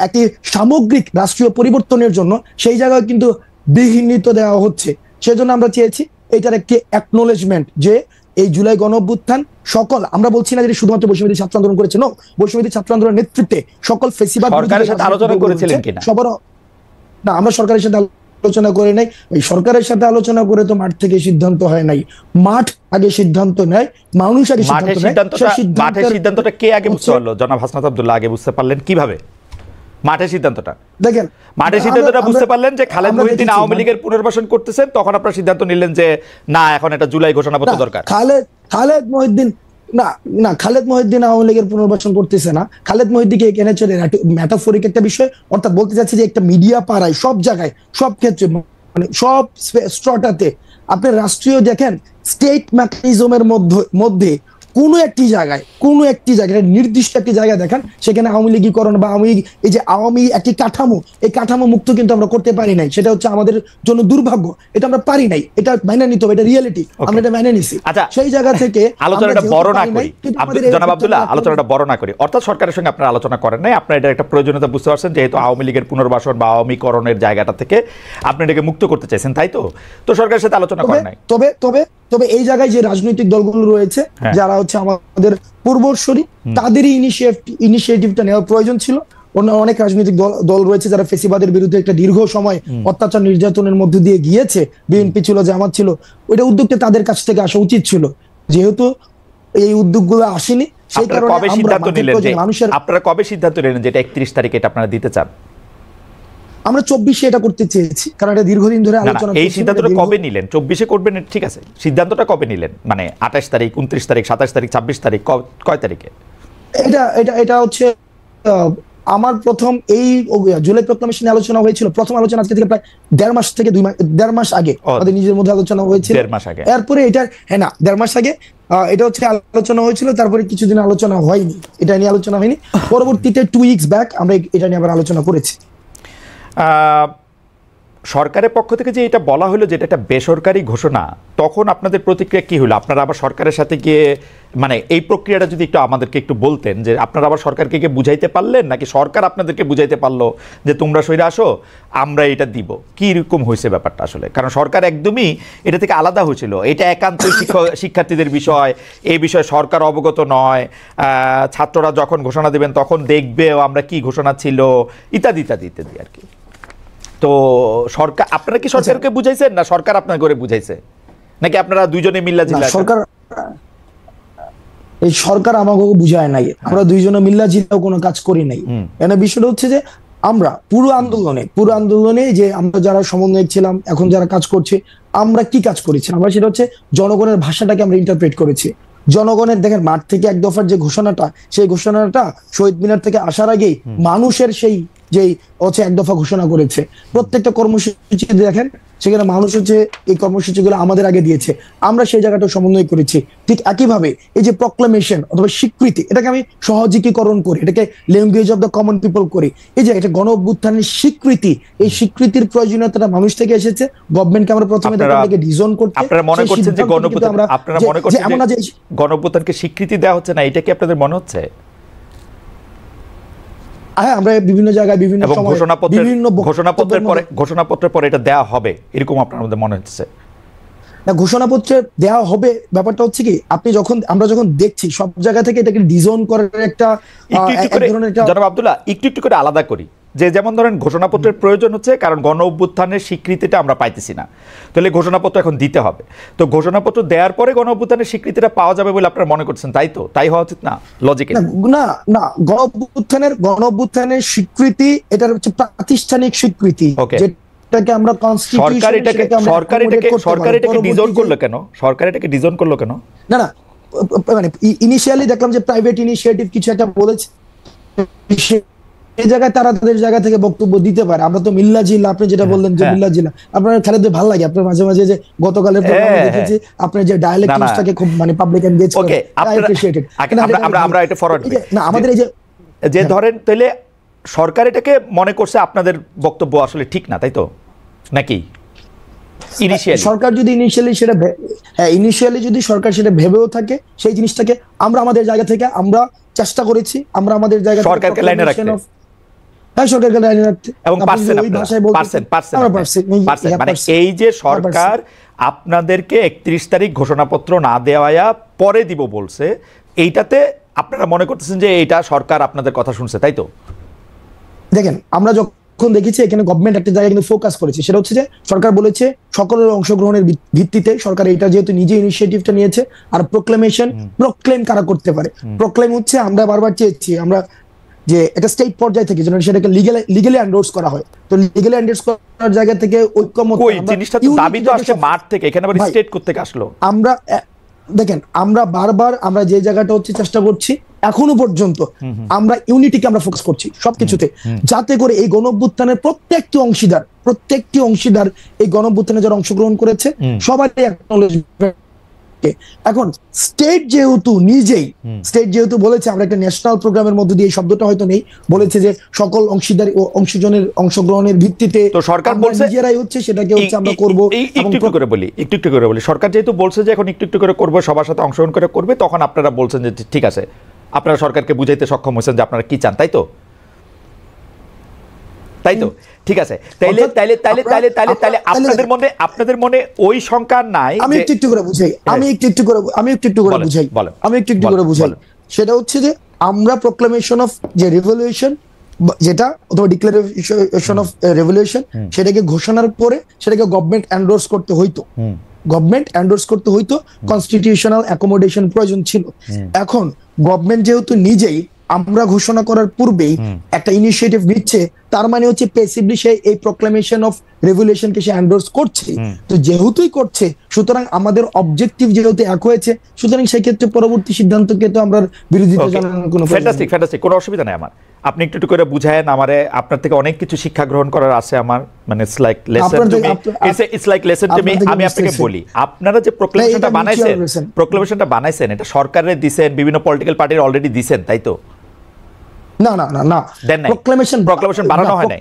একটি সামগ্রিক রাষ্ট্রীয় পরিবর্তনের জন্য, সেই জায়গায় কিন্তু বিঘ্নিত দেওয়া হচ্ছে। সেজন্য আমরা চেয়েছি এটার একটি অ্যাকনোলেজমেন্ট, যে এই জুলাই গণঅভ্যুত্থান সকল, আমরা বলছি না যে শুধুমাত্র বৈষম্যবিরোধী ছাত্র আন্দোলন করেছে, নো, বৈষম্যবিরোধী ছাত্র আন্দোলনের নেতৃত্বে সকল ফেসিবাদ সরকারের সাথে আলোচনা করেছিলেন কিনা? সবার না, আমরা সরকারের সাথে আলোচনা করে নাই। ওই সরকারের সাথে আলোচনা করে তো মাঠ থেকে সিদ্ধান্ত হয় নাই, মাঠ আগে সিদ্ধান্ত নেয়, মানুষ আগে মাঠের সিদ্ধান্তটা কে আগে বুঝতে পারলো? জনাব হাসনাত আব্দুল্লাহ আগে বুঝতে পারলেন কিভাবে মাঠের সিদ্ধান্তটা? দেখেন, মাঠের সিদ্ধান্তটা বুঝতে পারলেন যে খালেদ মহিউদ্দিন আওয়ামী লীগের পুনর্বাসন করতেছেন, তখন আপনারা সিদ্ধান্ত নিলেন যে না, এখন এটা জুলাই ঘোষণাপত্র দরকার। খালেদ মহিউদ্দিন খালেদ মহিউদ্দিন আওয়ামী লীগের পুনর্বাসন করতেছে না। খালেদ মহিউদ্দিনকে এখানে চলে মেটাফরিক একটা বিষয়, অর্থাৎ বলতে চাচ্ছি যে একটা মিডিয়া পাড়ায় সব জায়গায়, সব ক্ষেত্রে, মানে সব স্ট্রটাতে আপনার রাষ্ট্রীয় দেখেন স্টেট মেকানিজমের মধ্যে কোনো একটি জায়গায় নির্দিষ্ট একটি জায়গায় দেখেন, সেখানে আওয়ামী লীগীকরণ বা এই যে আওয়ামী একটি কাঠামো, এই কাঠামো মুক্ত কিন্তু আমরা করতে পারি নাই। সেটা হচ্ছে আমাদের জন্য দুর্ভাগ্য, এটা আমরা পারি নাই, এটা মেনে নিতে হবে, এটা রিয়েলিটি, আমরা এটা মেনে নিছি। আচ্ছা, সেই জায়গা থেকে আলোচনাটা বড় না করি, জনাব আব্দুল্লাহ, আলোচনাটা বড় না করি। অর্থাৎ সরকারের সঙ্গে আপনারা আলোচনা করেন নাই, আপনারা এটা একটা প্রয়োজনীয়তা বুঝতে পারছেন, যেহেতু আওয়ামী লীগের পুনর্বাসন বা আওয়ামীকরণের জায়গাটা থেকে আপনি এটাকে মুক্ত করতে চাইছেন, তাই তো? তো সরকারের সাথে আলোচনা করেন নাই। তবে এই জায়গায় যে রাজনৈতিক দলগুলো রয়েছে, যারা হচ্ছে আমাদের পূর্বসূরি, তাদেরই ইনিশিয়েটিভটা নেওয়ার প্রয়োজন ছিল। অনেক রাজনৈতিক দল রয়েছে যারা ফেসিবাদের বিরুদ্ধে একটা দীর্ঘ সময় অত্যাচার নির্যাতনের মধ্যে দিয়ে গিয়েছে, বিএনপি ছিল, জামাত ছিল, ওইটা উদ্যোগটা তাদের কাছ থেকে আসা উচিত ছিল। যেহেতু এই উদ্যোগগুলো আসেনি, সেই কারণে আপনারা কবে সিদ্ধান্ত নিলেন যে এটা 31 তারিখে এটা আপনারা দিতে চান? আমরা 24-এ এটা করতে চেয়েছি, কারণ এটা দীর্ঘদিন ধরে আলোচনা। এই সিদ্ধান্তটা কবে নিলেন? 24-এ করবেন, ঠিক আছে, সিদ্ধান্তটা কবে নিলেন? মানে 28 তারিখ, 29 তারিখ, 27 তারিখ, 26 তারিখ, কয় তারিখে? এটা হচ্ছে আমার প্রথম এই জুলাই প্রক্লামেশন আলোচনা হয়েছিল। প্রথম আলোচনা আজকে থেকে প্রায় 1.5 মাস থেকে 2 মাস আগে আমাদের নিজের মধ্যে আলোচনা হয়েছিল। 1.5 মাস আগে। এরপরে এটা 1.5 মাস আগে এটা হচ্ছে আলোচনা হয়েছিল, তারপরে কিছুদিন আলোচনা হয়নি, এটা নিয়ে আলোচনা হয়নি। পরবর্তীতে 2 উইকস ব্যাক আমরা এটা নিয়ে আবার আলোচনা করেছি। সরকারের পক্ষ থেকে যে এটা বলা হলো যে এটা একটা বেসরকারি ঘোষণা, তখন আপনাদের প্রতিক্রিয়া কি হলো? আপনারা আবার সরকারের সাথে গিয়ে, মানে এই প্রক্রিয়াটা যদি একটু আমাদেরকে একটু বলতেন, যে আপনারা আবার সরকারকে গিয়ে বুঝাইতে পারলেন, নাকি সরকার আপনাদেরকে বুঝাইতে পারলো যে তোমরা সইরে আসো, আমরা এটা দিব? কি রকম হয়েছে ব্যাপারটা আসলে? কারণ সরকার একদমই এটা থেকে আলাদা হয়েছিল, এটা একান্ত শিক্ষার্থীদের বিষয়, এই বিষয়ে সরকার অবগত নয়, ছাত্ররা যখন ঘোষণা দেবেন তখন দেখবে আমরা কি ঘোষণা ছিল, ইত্যাদি ইত্যাদি ইত্যাদি আর কি। তো সরকার, আপনারা কি সরকারকে বুঝাইছেন, না সরকার আপনার করে বুঝাইছে, নাকি আপনারা দুইজনে মিল্লা জিল্লা? সরকার আমাকে বুঝায় নাই, আমরা দুইজনে মিল্লা জিল্লাও কোনো কাজ করি নাই। এখানে বিষয়টা হচ্ছে যে আমরা পুরো আন্দোলনে যে আমরা যারা সমন্বয়ক ছিলাম, এখন যারা কাজ করছে, আমরা কি কাজ করেছি? আমরা সেটা হচ্ছে জনগণের ভাষাটাকে আমরা ইন্টারপ্রেট করেছি। জনগণের, দেখেন, মাঠ থেকে 1 দফার যে ঘোষণাটা, সেই ঘোষণাটা শহীদ মিনার থেকে আসার আগেই মানুষের সেই যেই হচ্ছে 1 দফা ঘোষণা করেছে। প্রত্যেকটা কর্মসূচি দেখেন, সেখানে মানুষ হচ্ছে এই কর্মসূচিগুলো আমাদের আগে দিয়েছে, আমরা সেই জায়গাটা সমন্বয় করেছি। ঠিক একইভাবে এই যে প্রক্লামেশন অথবা স্বীকৃতি, এটাকে আমি সহজীকরণ করি, এটাকে language of the common people করি। এই যে এটা গণ অভ্যুত্থানের স্বীকৃতি, এই স্বীকৃতির প্রয়োজনীয়তাটা মানুষ থেকে এসেছে। গভর্নমেন্টকে আমরা প্রথমে ডিজাইন করতে, আপনারা মনে করছেন যে গণ অভ্যুত্থানকে স্বীকৃতি দেওয়া হচ্ছে না, এটা কি আপনাদের মনে হচ্ছে? হ্যাঁ, আমরা বিভিন্ন জায়গায় বিভিন্ন সময় ঘোষণাপত্রের পরে এটা দেওয়া হবে এরকম আপনার মধ্যে মনে হচ্ছে? না, ঘোষণাপত্রে দেওয়া হবে ব্যাপারটা হচ্ছে কি, আমরা যখন দেখছি সব জায়গা থেকে এটাকে ডিজাইন করার একটা জনাব আব্দুল্লাহ, একটু করে আলাদা করি। যে যেমন ধরেন ঘোষণাপত্রের প্রয়োজন হচ্ছে কারণ গণ অভ্যুত্থানের স্বীকৃতিটা আমরা পাইতেছি না, তাহলে ঘোষণাপত্র এখন দিতে হবে। তো ঘোষণাপত্র দেওয়ার পরে গণ অভ্যুত্থানের স্বীকৃতিটা পাওয়া যাবে বলে আপনারা মনে করছেন, তাই তো? তাই হওয়া উচিত না লজিকে? না না, গণ অভ্যুত্থানের স্বীকৃতি এটা হচ্ছে প্রাতিষ্ঠানিক স্বীকৃতি, যেটাকে আমরা সরকার এটাকে ডিজাইন করলো কেন? সরকার এটাকে ডিজাইন করলো কেন? না না, মানে ইনিশিয়ালি দেখলাম যে প্রাইভেট ইনিশিয়েটিভ কিছু একটা বলেছে, এই জায়গায় তারা তাদের জায়গা থেকে বক্তব্য দিতে পারে। আমরা তো মিল্লা জিলা, আপনি যেটা বললেন যে মিল্লা জিলা, আপনার খালেদ ভালো লাগে, আপনার মাঝে মাঝে যে গতকালের প্রোগ্রামে দেখেছি আপনার যে ডায়ালেক্টিক্সটাকে খুব মানে পাবলিক এনগেজ করে, আই অ্যাপ্রিশিয়েটেড। আমরা এটা ফরওয়ার্ড করি না, আমাদের এই যে ধরেন তাহলে সরকার এটাকে মনে করছে আপনাদের বক্তব্য আসলে ঠিক না, তাই তো নাকি? সরকার যদি ইনিশিয়ালি যদি সরকার সেটা ভেবেও থাকে, সেই জিনিসটাকে আমরা আমাদের জায়গা থেকে আমরা চেষ্টা করেছি, আমরা আমাদের জায়গা থেকে সরকারকে লাইনে রাখতে, সরকারকে লাইনে রাখতে, এবং মানে এই যে সরকার আপনাদেরকে 31 তারিখ ঘোষণাপত্র না দেওয়া পরে দিব বলছে, এইটাতে আপনারা মনে করতেছেন যে এইটা সরকার আপনাদের কথা শুনছে, তাই তো? দেখেন, আমরা যখন দেখেছি এখানে গভর্নমেন্ট একটা জায়গায় কিন্তু ফোকাস করেছে, সেটা হচ্ছে যে সরকার বলেছে সকলের অংশগ্রহণের ভিত্তিতে সরকার এটা যেহেতু নিজে ইনিশিয়েটিভটা নিয়েছে, আর প্রক্লেম কারা করতে পারে? প্রক্লেম হচ্ছে আমরা বারবার চেয়েছি আমরা যে এটা স্টেট পর্যায় থেকে যেন সেটাকে লিগ্যালি এন্ডোর্স করা হয়। তো লিগ্যালি এন্ডোর্স করার জায়গা থেকে ঐক্যমত, ওই জিনিসটা তো দাবি তো আসলে মাঠ থেকে, এখানে আবার স্টেট করতে আসলো। আমরা দেখেন, আমরা বারবার আমরা যে জায়গাটা হচ্ছে চেষ্টা করছি এখনো পর্যন্ত, আমরা ইউনিটিকে আমরা ফোকাস করছি সবকিছুতে, যাতে করে এই গণঅভ্যুত্থানের প্রত্যেকটি অংশীদার এই গণঅভ্যুত্থানে যারা অংশগ্রহণ করেছে সবারই অ্যাকনলেজমেন্ট। এখন স্টেট যেহেতু বলেছে আমরা একটা ন্যাশনাল প্রোগ্রামের মধ্যে দিয়ে, এই শব্দটা হয়তো নেই, বলেছে যে সকল অংশীদার ও অংশজনের অংশগ্রহণের ভিত্তিতে তো সরকার বলছে নিজেরাই হচ্ছে সেটাকে হচ্ছে আমরা করব। একটু করে বলি সরকার যেহেতু বলছে যে এখন একটু করে করবে, সবার সাথে অংশগ্রহণ করে করবে, তখন আপনারা বলছেন যে ঠিক আছে, আপনারা সরকারকে বুঝাইতে সক্ষম হয়েছেন যে আপনারা কি চান, তাই তো? ঠিক আছে, তাইলে আপনাদের মনে ওই শঙ্কা নাই? আমি একটু করে বুঝাই, সেটা হচ্ছে যে আমরা প্রোক্লামেশন অফ যে রিভলিউশন, যেটা অথবা ডিক্লারেশন অফ রেভলিউশন, সেটাকে ঘোষণার পরে সেটাকে গভর্নমেন্ট এন্ডোর্স করতে হইতো, কনস্টিটিউশনাল অ্যাকোমোডেশন প্রয়োজন ছিল। এখন গভর্নমেন্ট যেহেতু নিজেই আমরা ঘোষণা করার পূর্বেই একটা ইনিশিয়েটিভ নিচ্ছে, তার মানে হচ্ছে প্যাসিভলি সে এই প্রোক্লামেশন অফ রেভলিউশনকে সে এন্ডোর্স করছে। তো যেহেতুই করছে, সুতরাং আমাদের অবজেক্টিভ যেহেতু এক হয়েছে, সুতরাং সেই ক্ষেত্রে পরবর্তী সিদ্ধান্তকে তো আমরা বিরোধিতা জানানোর কোনো ফ্যান্টাস্টিক, কোনো অসুবিধা নাই আমার। আপনি একটু করে বুঝায়েন আমারে, আপনার থেকে অনেক কিছু শিক্ষা গ্রহণ করার আছে আমার, মানে it's like lesson to me. আমি আপনাকে বলি, আপনারা যে প্রোক্লামেশনটা বানাইছেন এটা সরকারের দিবেন, বিভিন্ন পলিটিক্যাল পার্টির অলরেডি দিবেন, তাই তো? না, প্রোক্লামেশন বানানো হয় নাই।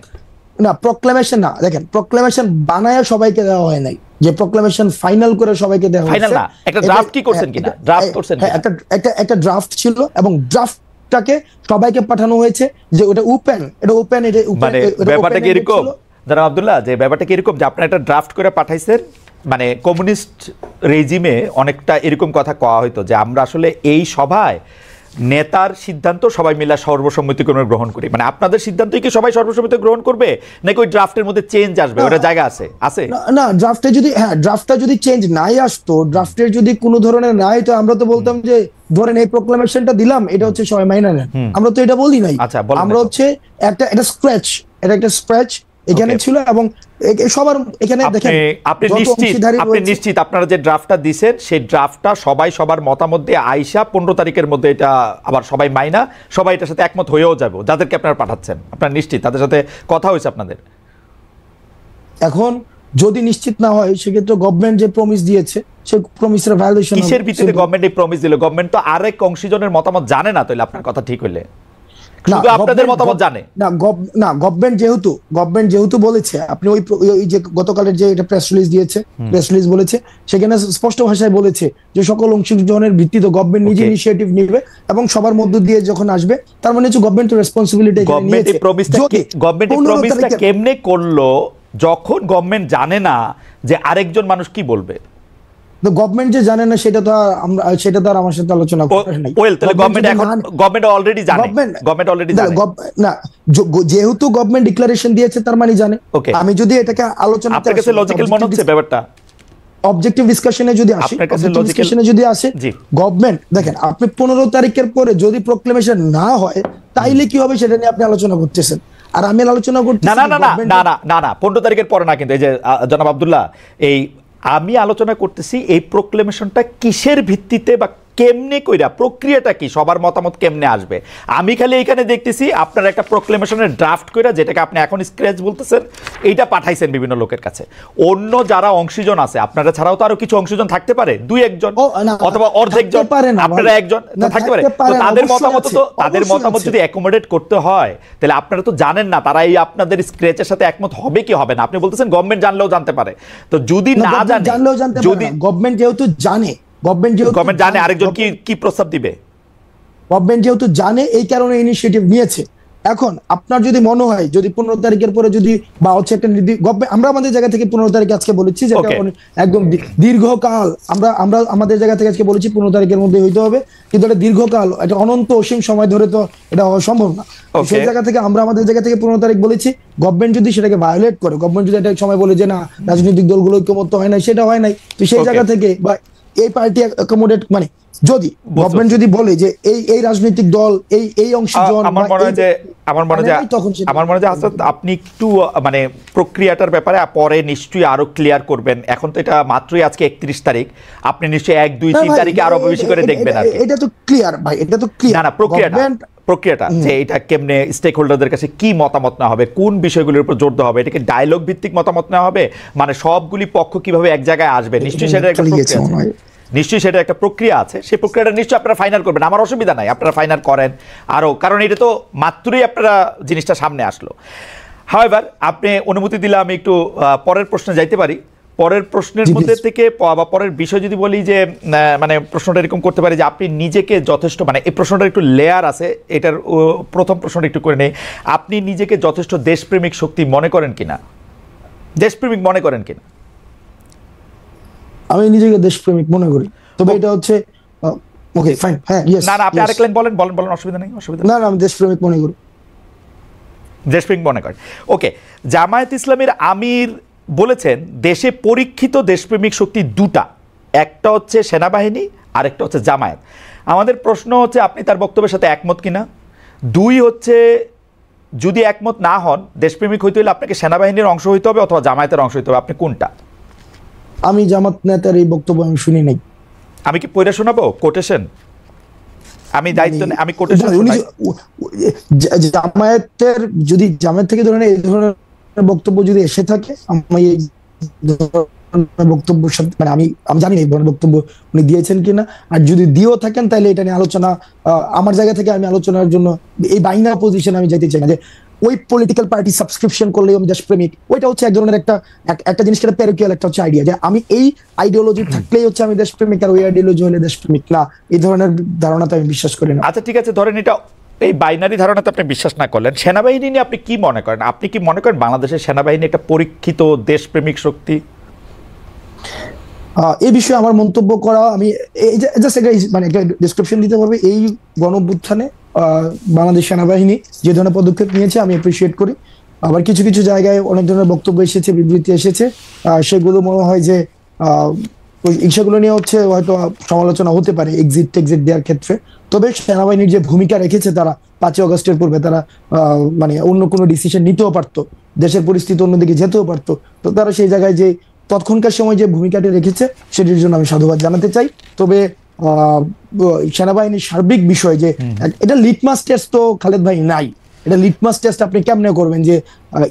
না, প্রোক্লামেশন না, দেখেন, প্রোক্লামেশন বানায়া সবাইকে দেওয়া হয় নাই, যে প্রোক্লামেশন ফাইনাল করে সবাইকে দেওয়া হয়েছে। ফাইনাল না, একটা ড্রাফট কি করছেন কিনা? ড্রাফট করছেন, একটা ড্রাফট ছিল, এবং ড্রাফটটাকে সবাইকে পাঠানো হয়েছে, যে ওটা ওপেন, মানে ব্যাপারটা কি এরকম জানাব আব্দুল্লাহ, যে ব্যাপারটা কি এরকম যে আপনারা একটা ড্রাফট করে পাঠাইছেন, মানে কমিউনিস্ট রেজিমে অনেকটা এরকম কথা কওয়া হইতো যে আমরা আসলে এই সভায় নেতার সিদ্ধান্ত সবাই মিলে সর্বসম্মতিক্রমে গ্রহণ করি। মানে আপনাদের সিদ্ধান্তই কি সবাই সর্বসম্মতি গ্রহণ করবে, নাকি ওই ড্রাফটের মধ্যে চেঞ্জ আসবে? ওটা জায়গা আছে না, ড্রাফটটা যদি চেঞ্জ নাই আসতো, ড্রাফটের যদি কোনো ধরনের নাই, তো আমরা তো বলতাম যে ধরেন এই প্রোক্লামেশনটা দিলাম, এটা হচ্ছে সবাই মাইনা নেন, আমরা তো এটা বলি নাই। আমরা হচ্ছে একটা স্ক্র্যাচ এখানে ছিল, এবং সবার এখানে দেখেন, আপনি নিশ্চিত আপনারা যে ড্রাফটটা দিবেন সেই ড্রাফটটা সবাই সবার মতামত দিয়ে আইসা 15 তারিখের মধ্যে এটা আবার সবাই মাইনা, সবাই এটার সাথে একমত হয়েও যাবে, যাদেরকে আপনারা পাঠাচ্ছেন? আপনারা নিশ্চিত তাদের সাথে কথা হয়েছে আপনাদের? এখন যদি নিশ্চিত না হয়, সেক্ষেত্রে গভর্নমেন্ট যে প্রমিস দিয়েছে, সেই প্রমিসের ভায়োলেশন। কিসের ভিত্তিতে গভর্নমেন্ট এই প্রমিস দিল? গভর্নমেন্ট তো আরেক অংশীজনের মতামত জানে না, তাহলে আপনার কথা ঠিক হইলে আপনাদের মতামত জানে না। গভর্নমেন্ট যেহেতু বলেছে, আপনি ওই যে গতকালের যে এটা প্রেস রিলিজ বলেছে, সেখানে স্পষ্ট ভাষায় বলেছে যে সকল অংশগ্রহণের ভিত্তিতে গভর্নমেন্ট নিজে ইনিশিয়েটিভ নেবে, এবং সবার মধ্য দিয়ে যখন আসবে, তার মানে হচ্ছে গভর্নমেন্ট রেসপন্সিবিলিটি। গভর্নমেন্ট প্রমিসটা কেমনে করলো যখন গভর্নমেন্ট জানে না যে আরেকজন মানুষ কি বলবে? গভর্নমেন্ট যে জানে না সেটা তো সেটা তো আর আমার সাথে আলোচনা করে নাই। ওয়েল তাহলে গভর্নমেন্ট অলরেডি জানে, গভর্নমেন্ট অলরেডি জানে না, যেহেতু গভর্নমেন্ট ডিক্লারেশন দিয়েছে তার মানে জানে। আমি যদি এটাকে আলোচনা আপনার কাছে লজিক্যাল মনে হচ্ছে ব্যাপারটা, অবজেক্টিভ ডিসকাশনে যদি আসে, গভর্নমেন্ট দেখেন আপনি 15 তারিখের পরে যদি প্রোক্লেমেশন না হয় তাইলে কি হবে সেটা নিয়ে আপনি আলোচনা করতেছেন, আর আমি আলোচনা করতেছি না না না না না না না 15 তারিখের পরে না, কিন্তু এই যে জনাব আব্দুল্লাহ, এই আমি আলোচনা করতেছি এই প্রোক্লেমেশনটা কিসের ভিত্তিতে বা কেমনে কইরা, প্রক্রিয়াটা কি, সবার মতামত কেমনে আসবে। আমি খালি এখানে দেখতেছি আপনার একটা প্রোক্লেমেশনের ড্রাফট কইরা, যেটাকে আপনি এখন স্ক্র্যাচ বলতেছেন, এইটা পাঠাইছেন বিভিন্ন লোকের কাছে। অন্য যারা অংশীজন আছে আপনারা ছাড়াও তো আরো কিছু অংশীজন থাকতে পারে, 2-1 জন অথবা অর্ধেকজন, আপনারা একজন থাকতে পারে। তো তাদের মতামত যদি অ্যাকোমোডেট করতে হয় তাহলে আপনারা তো জানেন না তারা এই আপনাদের স্ক্র্যাচের সাথে একমত হবে কি হবে না। আপনি বলতেছেন গভর্নমেন্ট জানলেও জানতে পারে, তো যদি না জানে, যদি গভর্নমেন্ট যেহেতু জানে, গভর্নমেন্ট জানে আরেকজন কি প্রস্তাব দিবে, গভর্নমেন্ট যেহেতু জানে এই কারণে ইনিশিয়েটিভ নিয়েছে। এখন আপনার যদি মনে হয় যদি 15 তারিখের পরে যদি বা হচ্ছে একটা আমরা আমাদের জায়গা থেকে 15 তারিখে আজকে বলেছি যে একদম দীর্ঘকাল আমরা আমাদের জায়গা থেকে আজকে বলেছি 15 তারিখের মধ্যে হইতে হবে, কিন্তু এটা দীর্ঘকাল, এটা অনন্ত অসীম সময় ধরে তো এটা হওয়া সম্ভব না। সেই জায়গা থেকে আমরা আমাদের জায়গা থেকে 15 তারিখ বলেছি। গভর্নমেন্ট যদি সেটাকে ভায়োলেট করে, গভর্নমেন্ট যদি একটা সময় বলে যে না রাজনৈতিক দলগুলো ঐক্যমত্য হয় না, সেটা হয় নাই, তো সেই জায়গা থেকে বা এই পার্টি অ্যাকোমোডেট মানে যদি গভর্নমেন্ট যদি বলে যে এই রাজনৈতিক দল এই অংশীজন, আমার মনে হয় যে হাসনাত আপনি একটু মানে প্রক্রিয়াটার ব্যাপারে পরে নিশ্চয়ই আরো ক্লিয়ার করবেন। এখন তো এটা মাত্রই আজকে 31 তারিখ, আপনি নিশ্চয়ই 1, 2, 3 তারিখে আরো বেশি করে দেখবেন। আর এটা তো ক্লিয়ার ভাই, এটা তো ক্লিয়ার না প্রক্রিয়াটা যে এটা কেমনে স্টেক হোল্ডারদের কাছে কি মতামত নেওয়া হবে, কোন বিষয়গুলোর উপর জোর দেওয়া হবে, এটাকে ডায়লগ ভিত্তিক মতামত নেওয়া হবে, মানে সবগুলি পক্ষ কিভাবে এক জায়গায় আসবে, নিশ্চয়ই সেটা একটা প্রক্রিয়া আছে, নিশ্চয়ই সেটা একটা প্রক্রিয়া আছে। সেই প্রক্রিয়াটা নিশ্চয়ই আপনারা ফাইনাল করবেন, আমার অসুবিধা নাই, আপনারা ফাইনাল করেন আরও, কারণ এটা তো মাত্রই আপনারা জিনিসটা সামনে আসলো। হাওয়েভার আপনি অনুমতি দিলে আমি একটু পরের প্রশ্নে যাইতে পারি। পরের প্রশ্নের মধ্যে থেকে বা পরের বিষয় যদি বলি যে মানে প্রশ্নটা এরকম করতে পারি যে আপনি নিজেকে যথেষ্ট, মানে এই প্রশ্নটার একটু লেয়ার আছে, এটার প্রথম প্রশ্নটা একটু করে নেই, আপনি নিজেকে যথেষ্ট দেশপ্রেমিক শক্তি মনে করেন কিনা, দেশপ্রেমিক মনে করেন কিনা? আমি নিজেকে দেশপ্রেমিক মনে করি, তবে এটা হচ্ছে ওকে ফাইন, হ্যাঁ ইয়েস। না আপনি আরেক লাইন বলেন, অসুবিধা নেই, অসুবিধা না আমি দেশপ্রেমিক মনে করি, দেশপ্রেমিক মনে করেন। ওকে, জামায়াত ইসলামের আমির বলেছেন দেশে পরীক্ষিত দেশপ্রেমিক শক্তি দুটা, একটা হচ্ছে সেনাবাহিনী আর একটা হচ্ছে জামায়াত। আমাদের প্রশ্ন হচ্ছে আপনি তার বক্তব্যের সাথে একমত কিনা, 2 হচ্ছে যদি একমত না হন দেশপ্রেমিক হইতে হলে আপনাকে সেনাবাহিনীর অংশ হইতে হবে অথবা জামায়াতের অংশ হইতে হবে, আপনি কোনটা? আমি জামাত নেতার এই বক্তব্য আমি শুনি নাই। আমি কি পড়ে শোনাবো কোটেশন? আমি দায়িত্ব আমি কোটেশন জামায়াতের যদি জামায়াত থেকে ধরেন এই ধরনের বক্তব্য যদি এসে থাকে, আমি এই বক্তব্য মানে আমি জানি না এই ধরনের বক্তব্য উনি দিয়েছেন কিনা, আর যদি দিয়েও থাকেন তাহলে এটা নিয়ে আলোচনা আমার জায়গা থেকে আমি আলোচনার জন্য এই বাইনারি পজিশন আমি যেতে চাই না যে ওই পলিটিক্যাল পার্টি সাবস্ক্রিপশন করলে আমি দেশপ্রেমিক, ওইটা হচ্ছে এক ধরনের একটা জিনিসটা প্যারোকিয়াল একটা হচ্ছে আইডিয়া যে আমি এই আইডিওলজি থাকলেই হচ্ছে আমি দেশপ্রেমিক আর ওই আইডিওলজি হলে দেশপ্রেমিক না, এই ধরনের ধারণাতে আমি বিশ্বাস করি না। আচ্ছা ঠিক আছে, ধরেন এটা এই বাইনারি ধারণাতে আপনি বিশ্বাস না করলেন, সেনাবাহিনী নিয়ে আপনি কি মনে করেন? আপনি কি মনে করেন বাংলাদেশের সেনাবাহিনী একটা পরীক্ষিত দেশপ্রেমিক শক্তি? এই বিষয়ে আমার মন্তব্য করা, আমি জাস্ট একটা মানে একটা ডেসক্রিপশন দিতে পারবো। এই গণঅভ্যুত্থানে বাংলাদেশ সেনাবাহিনী যে ধরনের পদক্ষেপ নিয়েছে আমি অ্যাপ্রিসিয়েট করি। আবার কিছু কিছু জায়গায় অনেক ধরনের বক্তব্য এসেছে, বিবৃতি এসেছে, সেগুলো মনে হয় যে সেগুলো নিয়ে হচ্ছে হয়তো সমালোচনা হতে পারে এক্সিট দেওয়ার ক্ষেত্রে। তবে সেনাবাহিনীর যে ভূমিকা রেখেছে তারা 5 আগস্টের পূর্বে, তারা মানে অন্য কোনো ডিসিশন নিতেও পারতো, দেশের পরিস্থিতি অন্যদিকে যেতেও পারতো, তো তারা সেই জায়গায় যে তৎক্ষণকার সময় যে ভূমিকাটি রেখেছে সেটির জন্য আমি সাধুবাদ জানাতে চাই। তবে সেনাবাহিনীর সার্বিক বিষয় যে এটা লিটমাস টেস্ট তো খালেদ ভাই নাই, এটা লিটমাস টেস্ট আপনি কেমনে করবেন যে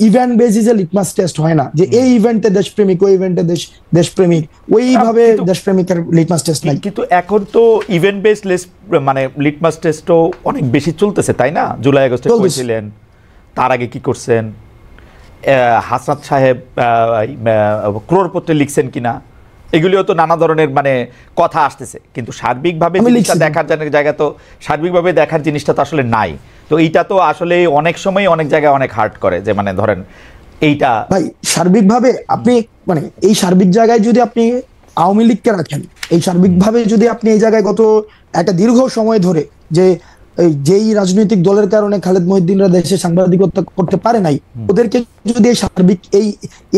ইভেন্ট বেসিসে লিটমাস টেস্ট হয় না যে এই ইভেন্টে দেশপ্রেমিক, ওই ইভেন্টে দেশপ্রেমিক, ওইভাবে দেশপ্রেমিকের লিটমাস টেস্ট নাই। কিন্তু এখন তো ইভেন্ট বেস মানে লিটমাস টেস্টও অনেক বেশি চলতেছে, তাই না? জুলাই আগস্টে করেছিলেন, তার আগে কি করছেন, হাসনাত সাহেব ক্রোড়পত্রে লিখছেন কিনা, এগুলিও তো নানা ধরনের মানে কথা আসতেছে, কিন্তু সার্বিকভাবে জিনিসটা দেখার জায়গা তো সার্বিকভাবে দেখার জিনিসটা তো আসলে নাই। তো এইটা তো আসলে অনেক সময় অনেক জায়গায় অনেক হার্ট করে যে মানে ধরেন এইটা ভাই সার্বিকভাবে আপনি মানে এই সার্বিক জায়গায় যদি আপনি আওয়ামী লীগকে রাখেন, এই সার্বিকভাবে যদি আপনি এই জায়গায় গত একটা দীর্ঘ সময় ধরে যে যেই রাজনৈতিক দলের কারণে খালেদ মহিউদ্দিনরা দেশে সাংবাদিকতা করতে পারে নাই, ওদেরকে যদি এই সার্বিক এই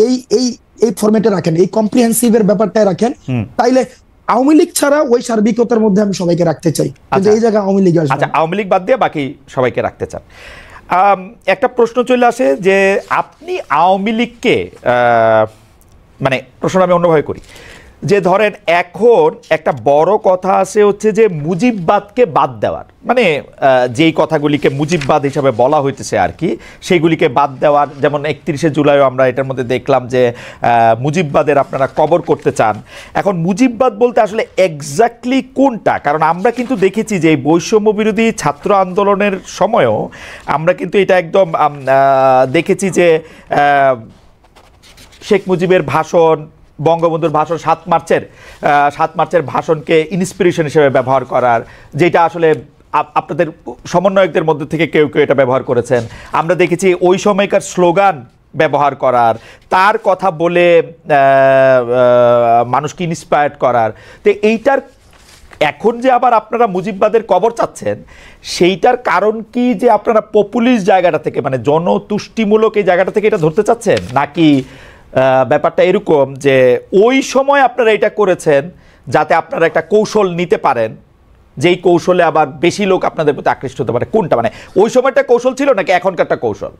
এই এই এই ফরম্যাটে রাখেন, এই কম্প্রিহেন্সিভ এর ব্যাপারটায় রাখেন, তাইলে আওয়ামী লীগ ছাড়া ওই সার্বিকতার মধ্যে আমি সবাইকে রাখতে চাই, কিন্তু এই জায়গায় আওয়ামী লীগ আসবে। আচ্ছা, আওয়ামী লীগ বাদ দিয়ে বাকি সবাইকে রাখতে চান। একটা প্রশ্ন চলে আসে যে আপনি আওয়ামী লীগকে মানে প্রশ্ন আমি অন্যভাবে করি, যে ধরেন এখন একটা বড় কথা আছে হচ্ছে যে মুজিববাদকে বাদ দেওয়ার, মানে যেই কথাগুলিকে মুজিববাদ হিসাবে বলা হইতেছে আর কি, সেইগুলিকে বাদ দেওয়ার, যেমন 31শে জুলাইও আমরা এটার মধ্যে দেখলাম যে মুজিববাদের আপনারা কবর করতে চান। এখন মুজিববাদ বলতে আসলে এক্স্যাক্টলি কোনটা? কারণ আমরা কিন্তু দেখেছি যে এই বৈষম্য বিরোধী ছাত্র আন্দোলনের সময়ও আমরা কিন্তু এটা একদম দেখেছি যে শেখ মুজিবের ভাষণ, বঙ্গবন্ধুর ভাষণ, 7 মার্চের ভাষণকে ইন্সপিরেশন হিসেবে ব্যবহার করার, যেটা আসলে আপনাদের সমন্বয়কদের মধ্যে থেকে কেউ কেউ এটা ব্যবহার করেছেন। আমরা দেখেছি ওই সময়কার স্লোগান ব্যবহার করার, তার কথা বলে মানুষকে ইন্সপায়ার্ড করার। তো এইটার এখন যে আবার আপনারা মুজিববাদের কবর চাচ্ছেন, সেইটার কারণ কি যে আপনারা পপুলিস্ট জায়গাটা থেকে, মানে জনতুষ্টিমূলক এই জায়গাটা থেকে এটা ধরতে চাচ্ছেন, নাকি ব্যাপারটা এরকম যে ওই সময় আপনারা এটা করেছেন যাতে আপনারা একটা কৌশল নিতে পারেন, যেই কৌশলে আবার বেশি লোক আপনাদের প্রতি আকৃষ্ট হতে পারে? কোনটা, মানে ওই সময়টা কৌশল ছিল নাকি এখনকারটা কৌশল?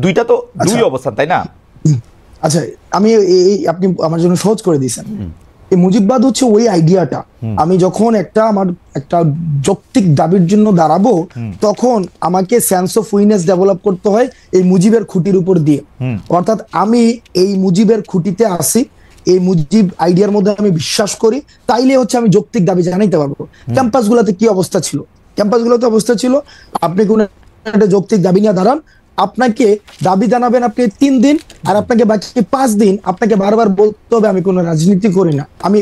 দুইটা তো দুই অবস্থান, তাই না? আচ্ছা, আমি আপনি আমার জন্য সহজ করে দিয়েছেন। এই মুজিববাদ হচ্ছে ওই আইডিয়াটা, আমি যখন আমার একটা যৌক্তিক দাবির জন্য দাঁড়াবো, তখন আমাকে সেন্স অফ উইনেস ডেভেলপ করতে হয় এই মুজিবের খুঁটির উপর দিয়ে। অর্থাৎ আমি এই মুজিবের খুঁটিতে আসি, এই মুজিব আইডিয়ার মধ্যে আমি বিশ্বাস করি, তাইলে হচ্ছে আমি যৌক্তিক দাবি জানাইতে পারবো। ক্যাম্পাসগুলোতে কি অবস্থা ছিল? ক্যাম্পাসগুলোতে অবস্থা ছিল, আপনি কোন একটা যৌক্তিক দাবি নিয়ে দাঁড়ান, আপনাকে দাবি জানাবেন আপনি 3 দিন, আর আপনাকে বাকি 5 দিন আপনাকে বারবার বলতে হবে আমি কোনো রাজনীতি করি না, আমি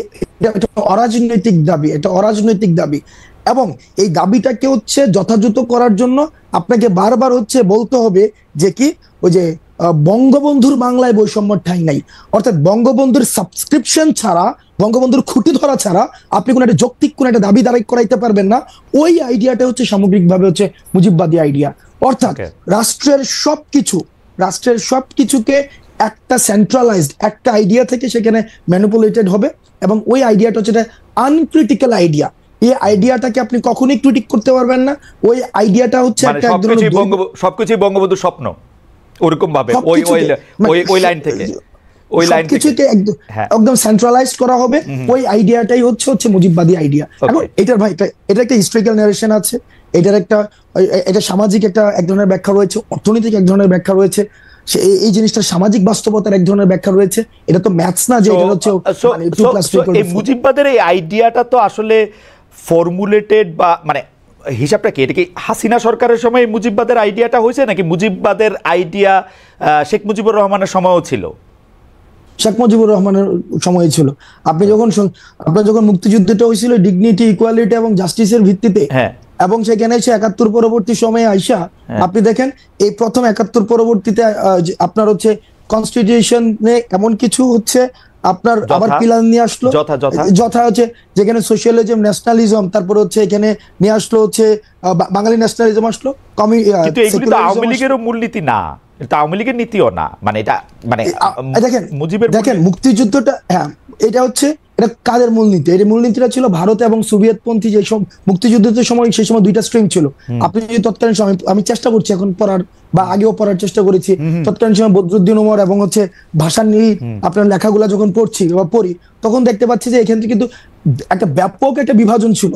এটা অরাজনৈতিক দাবি, এটা অরাজনৈতিক দাবি। এবং এই দাবিটাকে হচ্ছে যথাযথ করার জন্য আপনাকে বারবার হচ্ছে বলতে হবে যে কি, ওই যে বঙ্গবন্ধুর বাংলায় বৈষম্য ঠাঁই নাই, অর্থাৎ বঙ্গবন্ধুর সাবস্ক্রিপশন ছাড়া, বঙ্গবন্ধুর খুঁটি ধরা ছাড়া আপনি কোনো একটা যৌক্তিক কোনো একটা দাবি দাঁড়াই করাইতে পারবেন না। ওই আইডিয়াটা হচ্ছে সামগ্রিকভাবে হচ্ছে মুজিববাদী আইডিয়া। অর্থাৎ রাষ্ট্রের সবকিছুকে একটা সেন্ট্রালাইজড একটা আইডিয়া থেকে সেখানে ম্যানিপুলেটেড হবে, এবং ওই আইডিয়াটা হচ্ছে আনক্রিটিক্যাল আইডিয়া। এই আইডিয়াটাকে আপনি কখনোই ক্রিটিক করতে পারবেন না। ওই আইডিয়াটা হচ্ছে একটা সবকিছুই বঙ্গবন্ধুর স্বপ্ন, ওরকম ভাবে ওই লাইন থেকে একদম সেন্ট্রালাইজড করা হবে। ওই আইডিয়াটাই হচ্ছে মুজিববাদী আইডিয়া। এখন এটার ভাই এটা একটা হিস্টোরিক্যাল ন্যারেশন আছে, এটার এটা সামাজিক এক ধরনের ব্যাখ্যা রয়েছে, অর্থনৈতিক এক ধরনের ব্যাখ্যা রয়েছে, এই জিনিসটা সামাজিক বাস্তবতার এক ধরনের ব্যাখ্যা রয়েছে। এটা তো ম্যাথস না যে এটা হচ্ছে এই মুজিববাদের এই আইডিয়াটা তো আসলে ফর্মুলেটেড, বা মানে হিসাবটা কি, এটা কি হাসিনা সরকারের সময় মুজিববাদের আইডিয়াটা হয়েছে, নাকি মুজিববাদের আইডিয়া শেখ মুজিবুর রহমানের সময়ও ছিল? শেখ মুজিবুর রহমানের সময় ছিল। আপনার যখন মুক্তিযুদ্ধটা হয়েছিল ডিগনিটি, ইকুয়ালিটি এবং জাস্টিসের ভিত্তিতে, এবং সেখানে এসে 71 পরবর্তী সময়ে আইসা আপনি দেখেন এই প্রথম 71 পরবর্তীতে আপনার হচ্ছে কনস্টিটিউশনে এমন কিছু হচ্ছে আপনার আবার পিলার নিয়ে আসলো, যথা হচ্ছে যেখানে সোশ্যালিজম, ন্যাশনালিজম, তারপরে হচ্ছে এখানে নিয়ে আসলো হচ্ছে বাঙালি ন্যাশনালিজম আসলো। কিন্তু এগুলি তো আওয়ামী লীগেরও মূলনীতি না, এটা আওয়ামী লীগের নীতিও না, মানে এটা মানে দেখেন মুক্তিযুদ্ধটা, হ্যাঁ এটা হচ্ছে এটা কাদের মূলনীতি? এই মূলনীতিটা ছিল ভারত এবং সোভিয়েতপন্থী যে মুক্তিযুদ্ধের সময়, সেই সময় দুইটা স্ট্রিম ছিল। আপনি যদি তৎকালীন সময়, আমি চেষ্টা করছি এখন পড়ার, বা আগেও পড়ার চেষ্টা করেছি, তৎকালীন সময় বদরুদ্দিন উমর এবং হচ্ছে ভাষা নিয়ে আপনার লেখাগুলা যখন পড়ছি বা পড়ি, তখন দেখতে পাচ্ছি যে এখান থেকে কিন্তু একটা ব্যাপক একটা বিভাজন ছিল।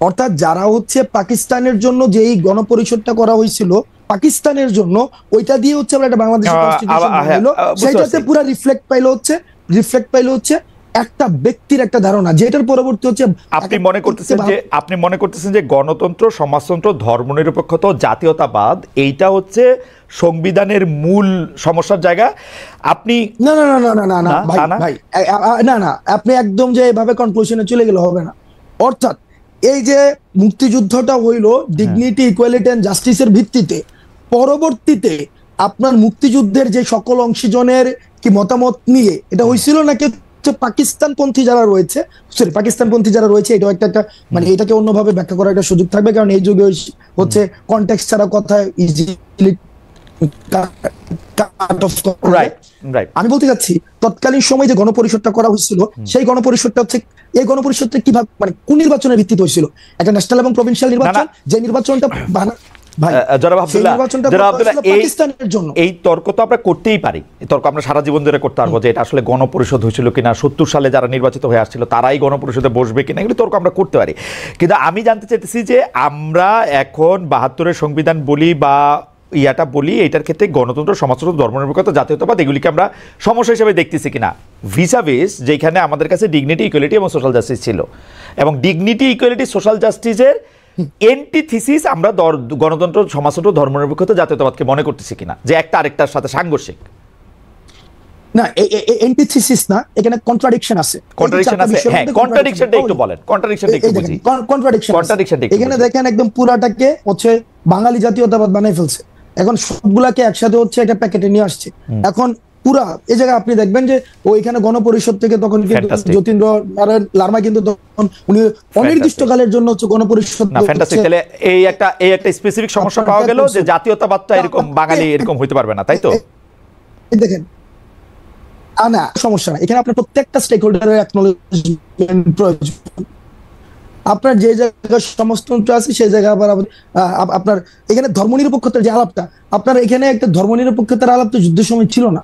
অর্থাৎ যারা হচ্ছে পাকিস্তানের জন্য যেই গণপরিষদটা করা হয়েছিল পাকিস্তানের জন্য, ওইটা দিয়ে হচ্ছে আমরা একটা বাংলাদেশের কনস্টিটিউশন বানাইলো, সেটাতে পুরো রিফ্লেক্ট পাইলো হচ্ছে একটা ব্যক্তির একটা ধারণা, যেটার পরবর্তী হচ্ছে আপনি মনে করতেছেন যে গণতন্ত্র, সমাজতন্ত্র, ধর্মনিরপেক্ষতা, জাতীয়তাবাদ এইটা হচ্ছে সংবিধানের মূল সমস্যার জায়গা। আপনি না ভাই না, আপনি একদম যে এভাবে কনক্লুশনে চলে গেলে হবে না। অর্থাৎ এই যে মুক্তিযুদ্ধটা হইলো ডিগনিটি, ইকুয়ালিটি এন্ড জাস্টিসের ভিত্তিতে, পরবর্তীতে আপনার মুক্তিযুদ্ধের যে সকল অংশীজনের কি মতামত নিয়ে এটা হয়েছিল, নাকি হচ্ছে পাকিস্তানপন্থী যারা রয়েছে, সরি পাকিস্তানপন্থী যারা রয়েছে, এটাও একটা মানে এটাকে অন্যভাবে ব্যাখ্যা করার একটা সুযোগ থাকবে, কারণ এই যুগে হচ্ছে কনটেক্সট ছাড়া কথা ইজিলি কাট অফ করা। আমি বলতে চাচ্ছি তৎকালীন সময় যে গণপরিষদটা করা হয়েছিল, সেই গণপরিষদটা হচ্ছে, এই গণপরিষদটা কিভাবে মানে কোন নির্বাচনের ভিত্তিতে হয়েছিল? একটা ন্যাশনাল এবং প্রভিন্সিয়াল নির্বাচন, যে নির্বাচনটা এই তর্ক তো আমরা করতেই পারি, এই তর্ক আমরা সারা জীবন ধরে করতে পারবো যে এটা আসলে গণপরিষদ হয়েছিল কিনা, 70 সালে যারা নির্বাচিত হয়ে আসছিল তারাই গণপরিষদে বসবে কিনা, এগুলো তর্ক আমরা করতে পারি। কিন্তু আমি জানতে চাইতেছি যে আমরা এখন 72-এর সংবিধান বলি বা ইয়াটা বলি, এটার ক্ষেত্রে গণতন্ত্র, সমাজতন্ত্র, ধর্মনিরপেক্ষতা, জাতীয়তাবাদ এগুলিকে আমরা সমস্যা হিসেবে দেখতেছি কিনা ভিসাভিস, যেখানে আমাদের কাছে ডিগনিটি, ইকুয়ালিটি এবং সোশ্যাল জাস্টিস ছিল, এবং ডিগনিটি, ইকুয়ালিটি, সোশ্যাল জাস্টিসের এন্টিথিসিস আমরা গণতন্ত্র, সমাজতন্ত্র, ধর্মনিরপেক্ষতা, জাতীয়তাবাদকে মনে করতেছি কিনা যে একটা আরেকটার সাথে সাংঘর্ষিক। না, এন্টিথিসিস না, এখানে কন্ট্রাডিকশন আছে। কন্ট্রাডিকশন আছে, হ্যাঁ, কন্ট্রাডিকশনটা একটু বলেন, কন্ট্রাডিকশনটা একটু বুঝি। কন্ট্রাডিকশনটা এখানে দেখেন একদম পুরাটাকে হচ্ছে বাঙালি জাতীয়তাবাদ বানাই ফেলছে, এখন সবগুলাকে একসাথে হচ্ছে একটা প্যাকেটে নিয়ে আসছে। এখন পুরা এই জায়গায় আপনি দেখবেন যে ওইখানে গণপরিষদ থেকে তখন কিন্তু যতীন্দ্র নারায়ণ লারমা কিন্তু তখন উনি অনির্দিষ্টকালের জন্য হচ্ছে গণপরিষদ। না, ফ্যান্টাস্টিক। তাহলে এই একটা স্পেসিফিক সমস্যা পাওয়া গেল যে জাতীয়তাবাদটা এরকম বাঙালি এরকম হইতে পারবে না, তাই তো? দেখেন না, সমস্যা না, এখানে আপনার প্রত্যেকটা স্টেক হোল্ডারের অ্যাকনলেজমেন্ট প্রয়োজন। আপনার যে জায়গায় সমাজতন্ত্র আছে সেই জায়গায় আবার আপনার এখানে ধর্মনিরপেক্ষতার যে আলাপটা, আপনার এখানে একটা ধর্মনিরপেক্ষতার আলাপ তো যুদ্ধের সময় ছিল না।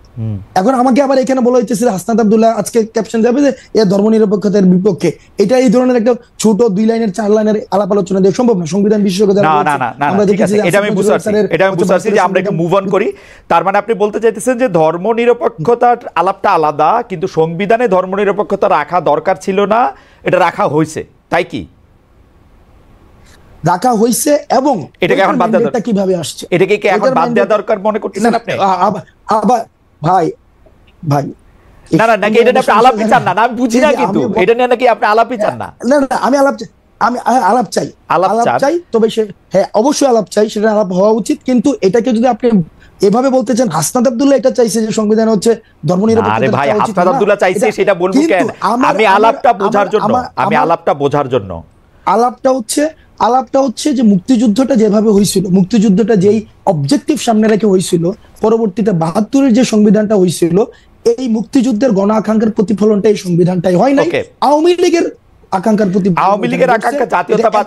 এখন আমাকে আবার এখানে বলা হইতেছে হাসনাত আব্দুল্লাহ আজকে ক্যাপশন যাবে যে এ ধর্মনিরপেক্ষতার বিপক্ষে। এটা এই ধরনের একটা ছোট 2 লাইনের 4 লাইনের আলাপ আলোচনা দিয়ে সম্ভব না। সংবিধান বিশেষজ্ঞ যারা আমরা দেখেছি, এটা আমি বুঝতে পারছি যে আমরা একটু মুভ অন করি। তার মানে আপনি বলতে চাইতেছেন যে ধর্মনিরপেক্ষতার আলাপটা আলাদা, কিন্তু সংবিধানে ধর্মনিরপেক্ষতা রাখা দরকার ছিল না, এটা রাখা হয়েছে, তাই কি? রাখা হয়েছে, এবং এটাকে এখন বাদ দেওয়া কিভাবে আসছে, এটাকে কি এখন বাদ দেওয়া দরকার মনে করতেছেন আপনি? আবার ভাই না না, নাকি এটা আপনি আলাপই চান না? আমি বুঝি না, কিন্তু এটা নিয়ে নাকি আপনি আলাপই চান না? না না, আমি আলাপ চাই, তবে হ্যাঁ অবশ্যই আলাপ চাই, সেটা আলাপ হওয়া উচিত। কিন্তু এটাকে যদি আপনি এভাবে বলতে চান, হাসনাত আব্দুল্লাহ এটা চাইছে যে সংবিধান হচ্ছে ধর্মনিরপেক্ষতা। আরে ভাই, হাসনাত আব্দুল্লাহ চাইছে সেটা বলবো কেন? আমি আলাপটা বোঝার জন্য আলাপটা হচ্ছে যে মুক্তিযুদ্ধটা যেভাবে হয়েছিল, মুক্তিযুদ্ধটা যেই অবজেক্টিভ সামনে রেখে হয়েছিল, পরবর্তীতে 72-এর যে সংবিধানটা হয়েছিল, এই মুক্তিযুদ্ধের গণ আকাঙ্ক্ষার প্রতিফলনটা এই সংবিধানটাই হয় নাই, আওয়ামী লীগের আকাঙ্ক্ষার প্রতি। আওয়ামী লীগের আকাঙ্ক্ষা জাতীয়তাবাদ,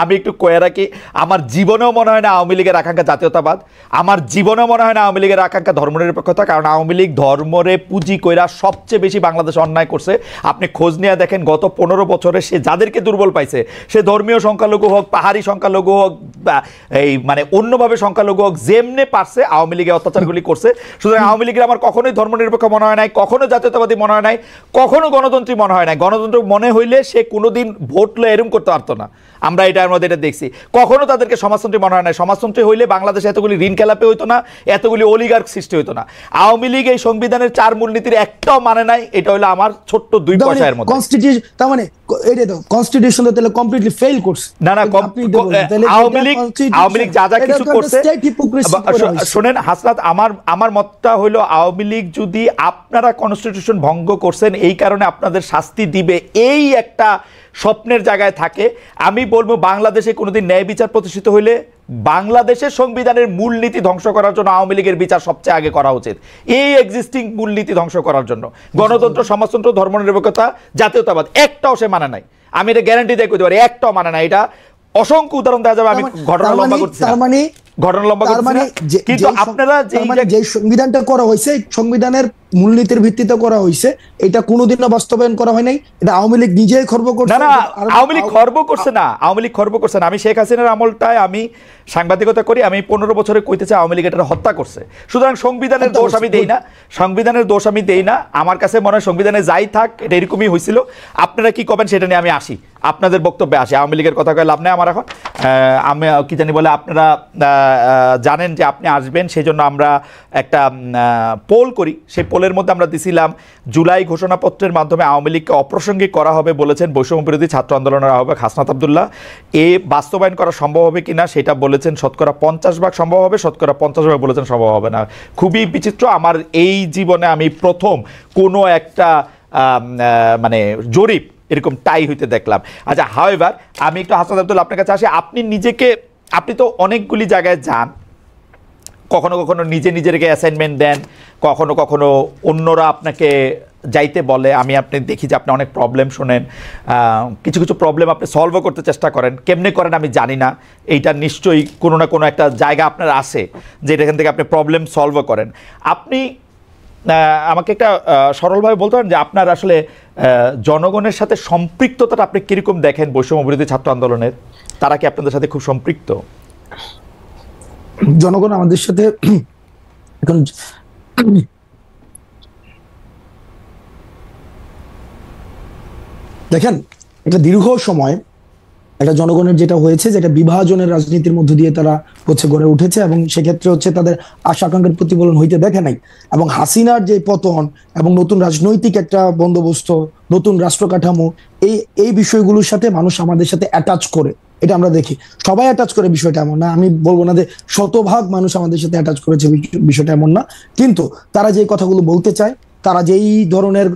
আমি একটু কয়ে রাখি, আমার জীবনেও মনে হয় না আওয়ামী লীগের আকাঙ্ক্ষা জাতীয়তাবাদ, আমার জীবনেও মনে হয় না আওয়ামী লীগের আকাঙ্ক্ষা ধর্মনিরপেক্ষতা। কারণ আওয়ামী লীগ ধর্মরে পুঁজি কইরা সবচেয়ে বেশি বাংলাদেশে অন্যায় করছে। আপনি খোঁজ নিয়ে দেখেন গত 15 বছরে সে যাদেরকে দুর্বল পাইছে, সে ধর্মীয় সংখ্যালঘু হোক, পাহাড়ি সংখ্যালঘু হোক, এই মানে অন্যভাবে সংখ্যালঘু হোক, যেমনে পারছে আওয়ামী লীগের অত্যাচারগুলি করছে। সুতরাং আওয়ামী লীগের আমার কখনোই ধর্মনিরপেক্ষ মনে হয় নাই, কখনো জাতীয়তাবাদী মনে হয় নাই, কখনো গণতন্ত্রী মনে হয় নাই। গণতন্ত্র মনে হইলে সে কোনোদিন ভোট লয়ে এরকম করতে পারতো না। আমরা এটার মধ্যে এটা দেখছি। কখনো তাদেরকে সমাজতন্ত্রী মনে হয় না। সমাজতন্ত্রী হইলে বাংলাদেশে এতগুলি ঋণ খেলাপি হইতো না, এতগুলি অলিগার্ক সৃষ্টি হইতো না। আওয়ামী লীগ এই সংবিধানের 4 মূলনীতির একটাও মানে নাই। এটা হলো আমার ছোট্ট 2 পয়সার মধ্যে। কনস্টিটিউশন তার মানে এটা তো কনস্টিটিউশন তো তাহলে কমপ্লিটলি ফেল করছে। না না, আওয়ামী লীগ যা যা কিছু করছে, শুনেন হাসনাত, আমার মতটা হলো আওয়ামী লীগ যদি আপনারা কনস্টিটিউশন ভঙ্গ করছেন এই কারণে আপনাদের শাস্তি দিবে, এই একটা স্বপ্নের জায়গায় থাকে, আমি বলবো বাংলাদেশে কোনোদিন ন্যায় বিচার প্রতিষ্ঠিত হইলে বাংলাদেশের সংবিধানের মূলনীতি ধ্বংস করার জন্য আওয়ামী লীগের বিচার সবচেয়ে আগে করা উচিত। এই এক্সিস্টিং মূলনীতি ধ্বংস করার জন্য গণতন্ত্র, সমাজতন্ত্র, ধর্মনিরপেক্ষতা, জাতীয়তাবাদ একটাও সে মানে নাই। আমি এটা গ্যারান্টি দিয়ে কইতে পারি, একটাও মানে নাই। এটা অসংখ্য উদাহরণ দেওয়া যাবে। আমি ঘটনা লম্বা করছি না, কিন্তু আপনারা যে সংবিধানটা করা হয়েছে, সংবিধানের মূলনীতির ভিত্তিতে করা হয়েছে, এটা কোনোদিনও বাস্তবায়ন করা হয় নাই। এটা আওয়ামী লীগ নিজেই খর্ব করছে। না, আওয়ামী লীগ খর্ব করছে না, আওয়ামী লীগ খর্ব করছে না। আমি শেখ হাসিনার আমলটায় আমি সাংবাদিকতা করি, আমি 15 বছরে কইতেছি আওয়ামী লীগ এটা হত্যা করছে। সুতরাং সংবিধানের দোষ আমি দেই না, সংবিধানের দোষ আমি দেই না। আমার কাছে মনে হয় সংবিধানে যাই থাক এটা এরকমই হয়েছিল। আপনারা কি করবেন সেটা নিয়ে আমি আসি, আপনাদের বক্তব্যে আসি। আওয়ামী লীগের কথা কয়ে লাভ নেই আমার এখন। আমি কি জানি বলে আপনারা জানেন যে আপনি আসবেন, সেই জন্য আমরা একটা পোল করি। সেই পোলের মধ্যে আমরা দিছিলাম জুলাই ঘোষণাপত্রের মাধ্যমে আওয়ামী লীগকে অপ্রাসঙ্গিক করা হবে বলেছেন বৈষম্য বিরোধী ছাত্র আন্দোলনের আহ্বায়ক হাসনাত আব্দুল্লাহ। বাস্তবায়ন করা সম্ভব হবে কিনা সেটা বলেছেন শতকরা 50% সম্ভব হবে, শতকরা 50% বলেছেন সম্ভব হবে না। খুবই বিচিত্র। আমার এই জীবনে আমি প্রথম কোনো একটা মানে জরিপ এরকম টাই হইতে দেখলাম। আচ্ছা, হাওয়েভার আমি একটু হাসনাত আব্দুল্লাহ আপনার কাছে আসি। আপনি তো অনেকগুলি জায়গায় যান, কখনো কখনো নিজেকে অ্যাসাইনমেন্ট দেন, কখনো কখনো অন্যরা আপনাকে যাইতে বলে। আপনি দেখি যে আপনি অনেক প্রবলেম শোনেন, কিছু কিছু প্রবলেম আপনি সলভও করতে চেষ্টা করেন। কেমনে করেন আমি জানি না, এইটা নিশ্চয়ই কোনো না কোনো একটা জায়গা আপনার আছে যে এখান থেকে আপনি প্রবলেম সলভও করেন। আপনি আমাকে একটা সরলভাবে বলতে পারেন যে আপনার আসলে জনগণের সাথে সম্পৃক্ততাটা আপনি কীরকম দেখেন বৈষম্য বিরোধী ছাত্র আন্দোলনের? তারা কি আপনাদের সাথে খুব সম্পৃক্ত? জনগণ আমাদের সাথে এখন দেখেন, একটা দীর্ঘ সময় একটা জনগণের যেটা হয়েছে, যেটা বিভাজনের রাজনীতির মধ্য দিয়ে তারা গড়ে উঠেছে, এবং সেক্ষেত্রে তাদের আশা আকাঙ্ক্ষার প্রতিফলন হইতে দেখে নাই। এবং হাসিনার যে পতন এবং নতুন রাজনৈতিক একটা বন্দোবস্ত, নতুন রাষ্ট্র কাঠামো, এই বিষয়গুলোর সাথে মানুষ আমাদের সাথে অ্যাটাচ করে, এটা আমরা দেখি। সবাই অ্যাটাচ করে বিষয়টা এমন না, আমি বলবো না যে শতভাগ মানুষ আমাদের সাথে অ্যাটাচ করেছে, বিষয়টা এমন না। কিন্তু তারা যে কথাগুলো বলতে চায়, তারা যেই ধরনের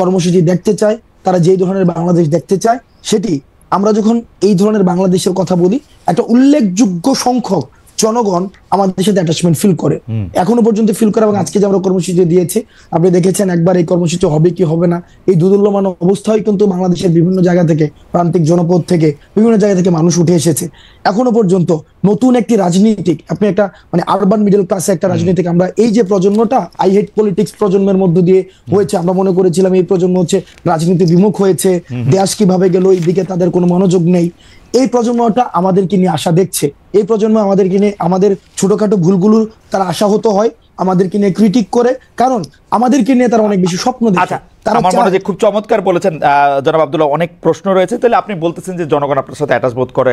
কর্মসূচি দেখতে চায়, তারা যেই ধরনের বাংলাদেশ দেখতে চায়, সেটি আমরা যখন এই ধরনের বাংলাদেশের কথা বলি, একটা উল্লেখযোগ্য সংখ্যক জনগণ আমাদের সাথে অ্যাটাচমেন্ট ফিল করে, এখনো পর্যন্ত ফিল করে। এবং আজকে যে আমরা কর্মসূচি দিয়েছি, আপনি দেখেছেন একবার এই কর্মসূচি হবে কি হবে না, এই দুদুল্যমান অবস্থায় কিন্তু বাংলাদেশের বিভিন্ন জায়গা থেকে, প্রান্তিক জনপদ থেকে, বিভিন্ন জায়গা থেকে মানুষ উঠে এসেছে। এখনো পর্যন্ত নতুন একটি রাজনীতিক, আপনি একটা মানে আরবান মিডল ক্লাসে একটা রাজনীতিক, আমরা এই যে প্রজন্মটা আই হেট পলিটিক্স প্রজন্মের মধ্য দিয়ে হয়েছে, আমরা মনে করেছিলাম এই প্রজন্ম রাজনীতি বিমুখ হয়েছে, দেশ কিভাবে গেল এই দিকে তাদের কোনো মনোযোগ নেই। এই প্রজন্মটা আমাদেরকে নিয়ে আশা দেখছে, এই প্রজন্ম আমাদেরকে নিয়ে আমাদের ছোটখাটো ভুলগুলো তারা আশাহত হয়, আমাদেরকে নিয়ে ক্রিটিক করে, কারণ আমাদেরকে নিয়ে তারা অনেক বেশি স্বপ্ন দেখে। আমার মনে হয় খুব চমৎকার বলেছেন জনাব আব্দুল্লাহ। অনেক প্রশ্ন রয়েছে, তাহলে আপনি বলতেছেন যে জনগণ আপনার সাথে অ্যাটাচ বোধ করে,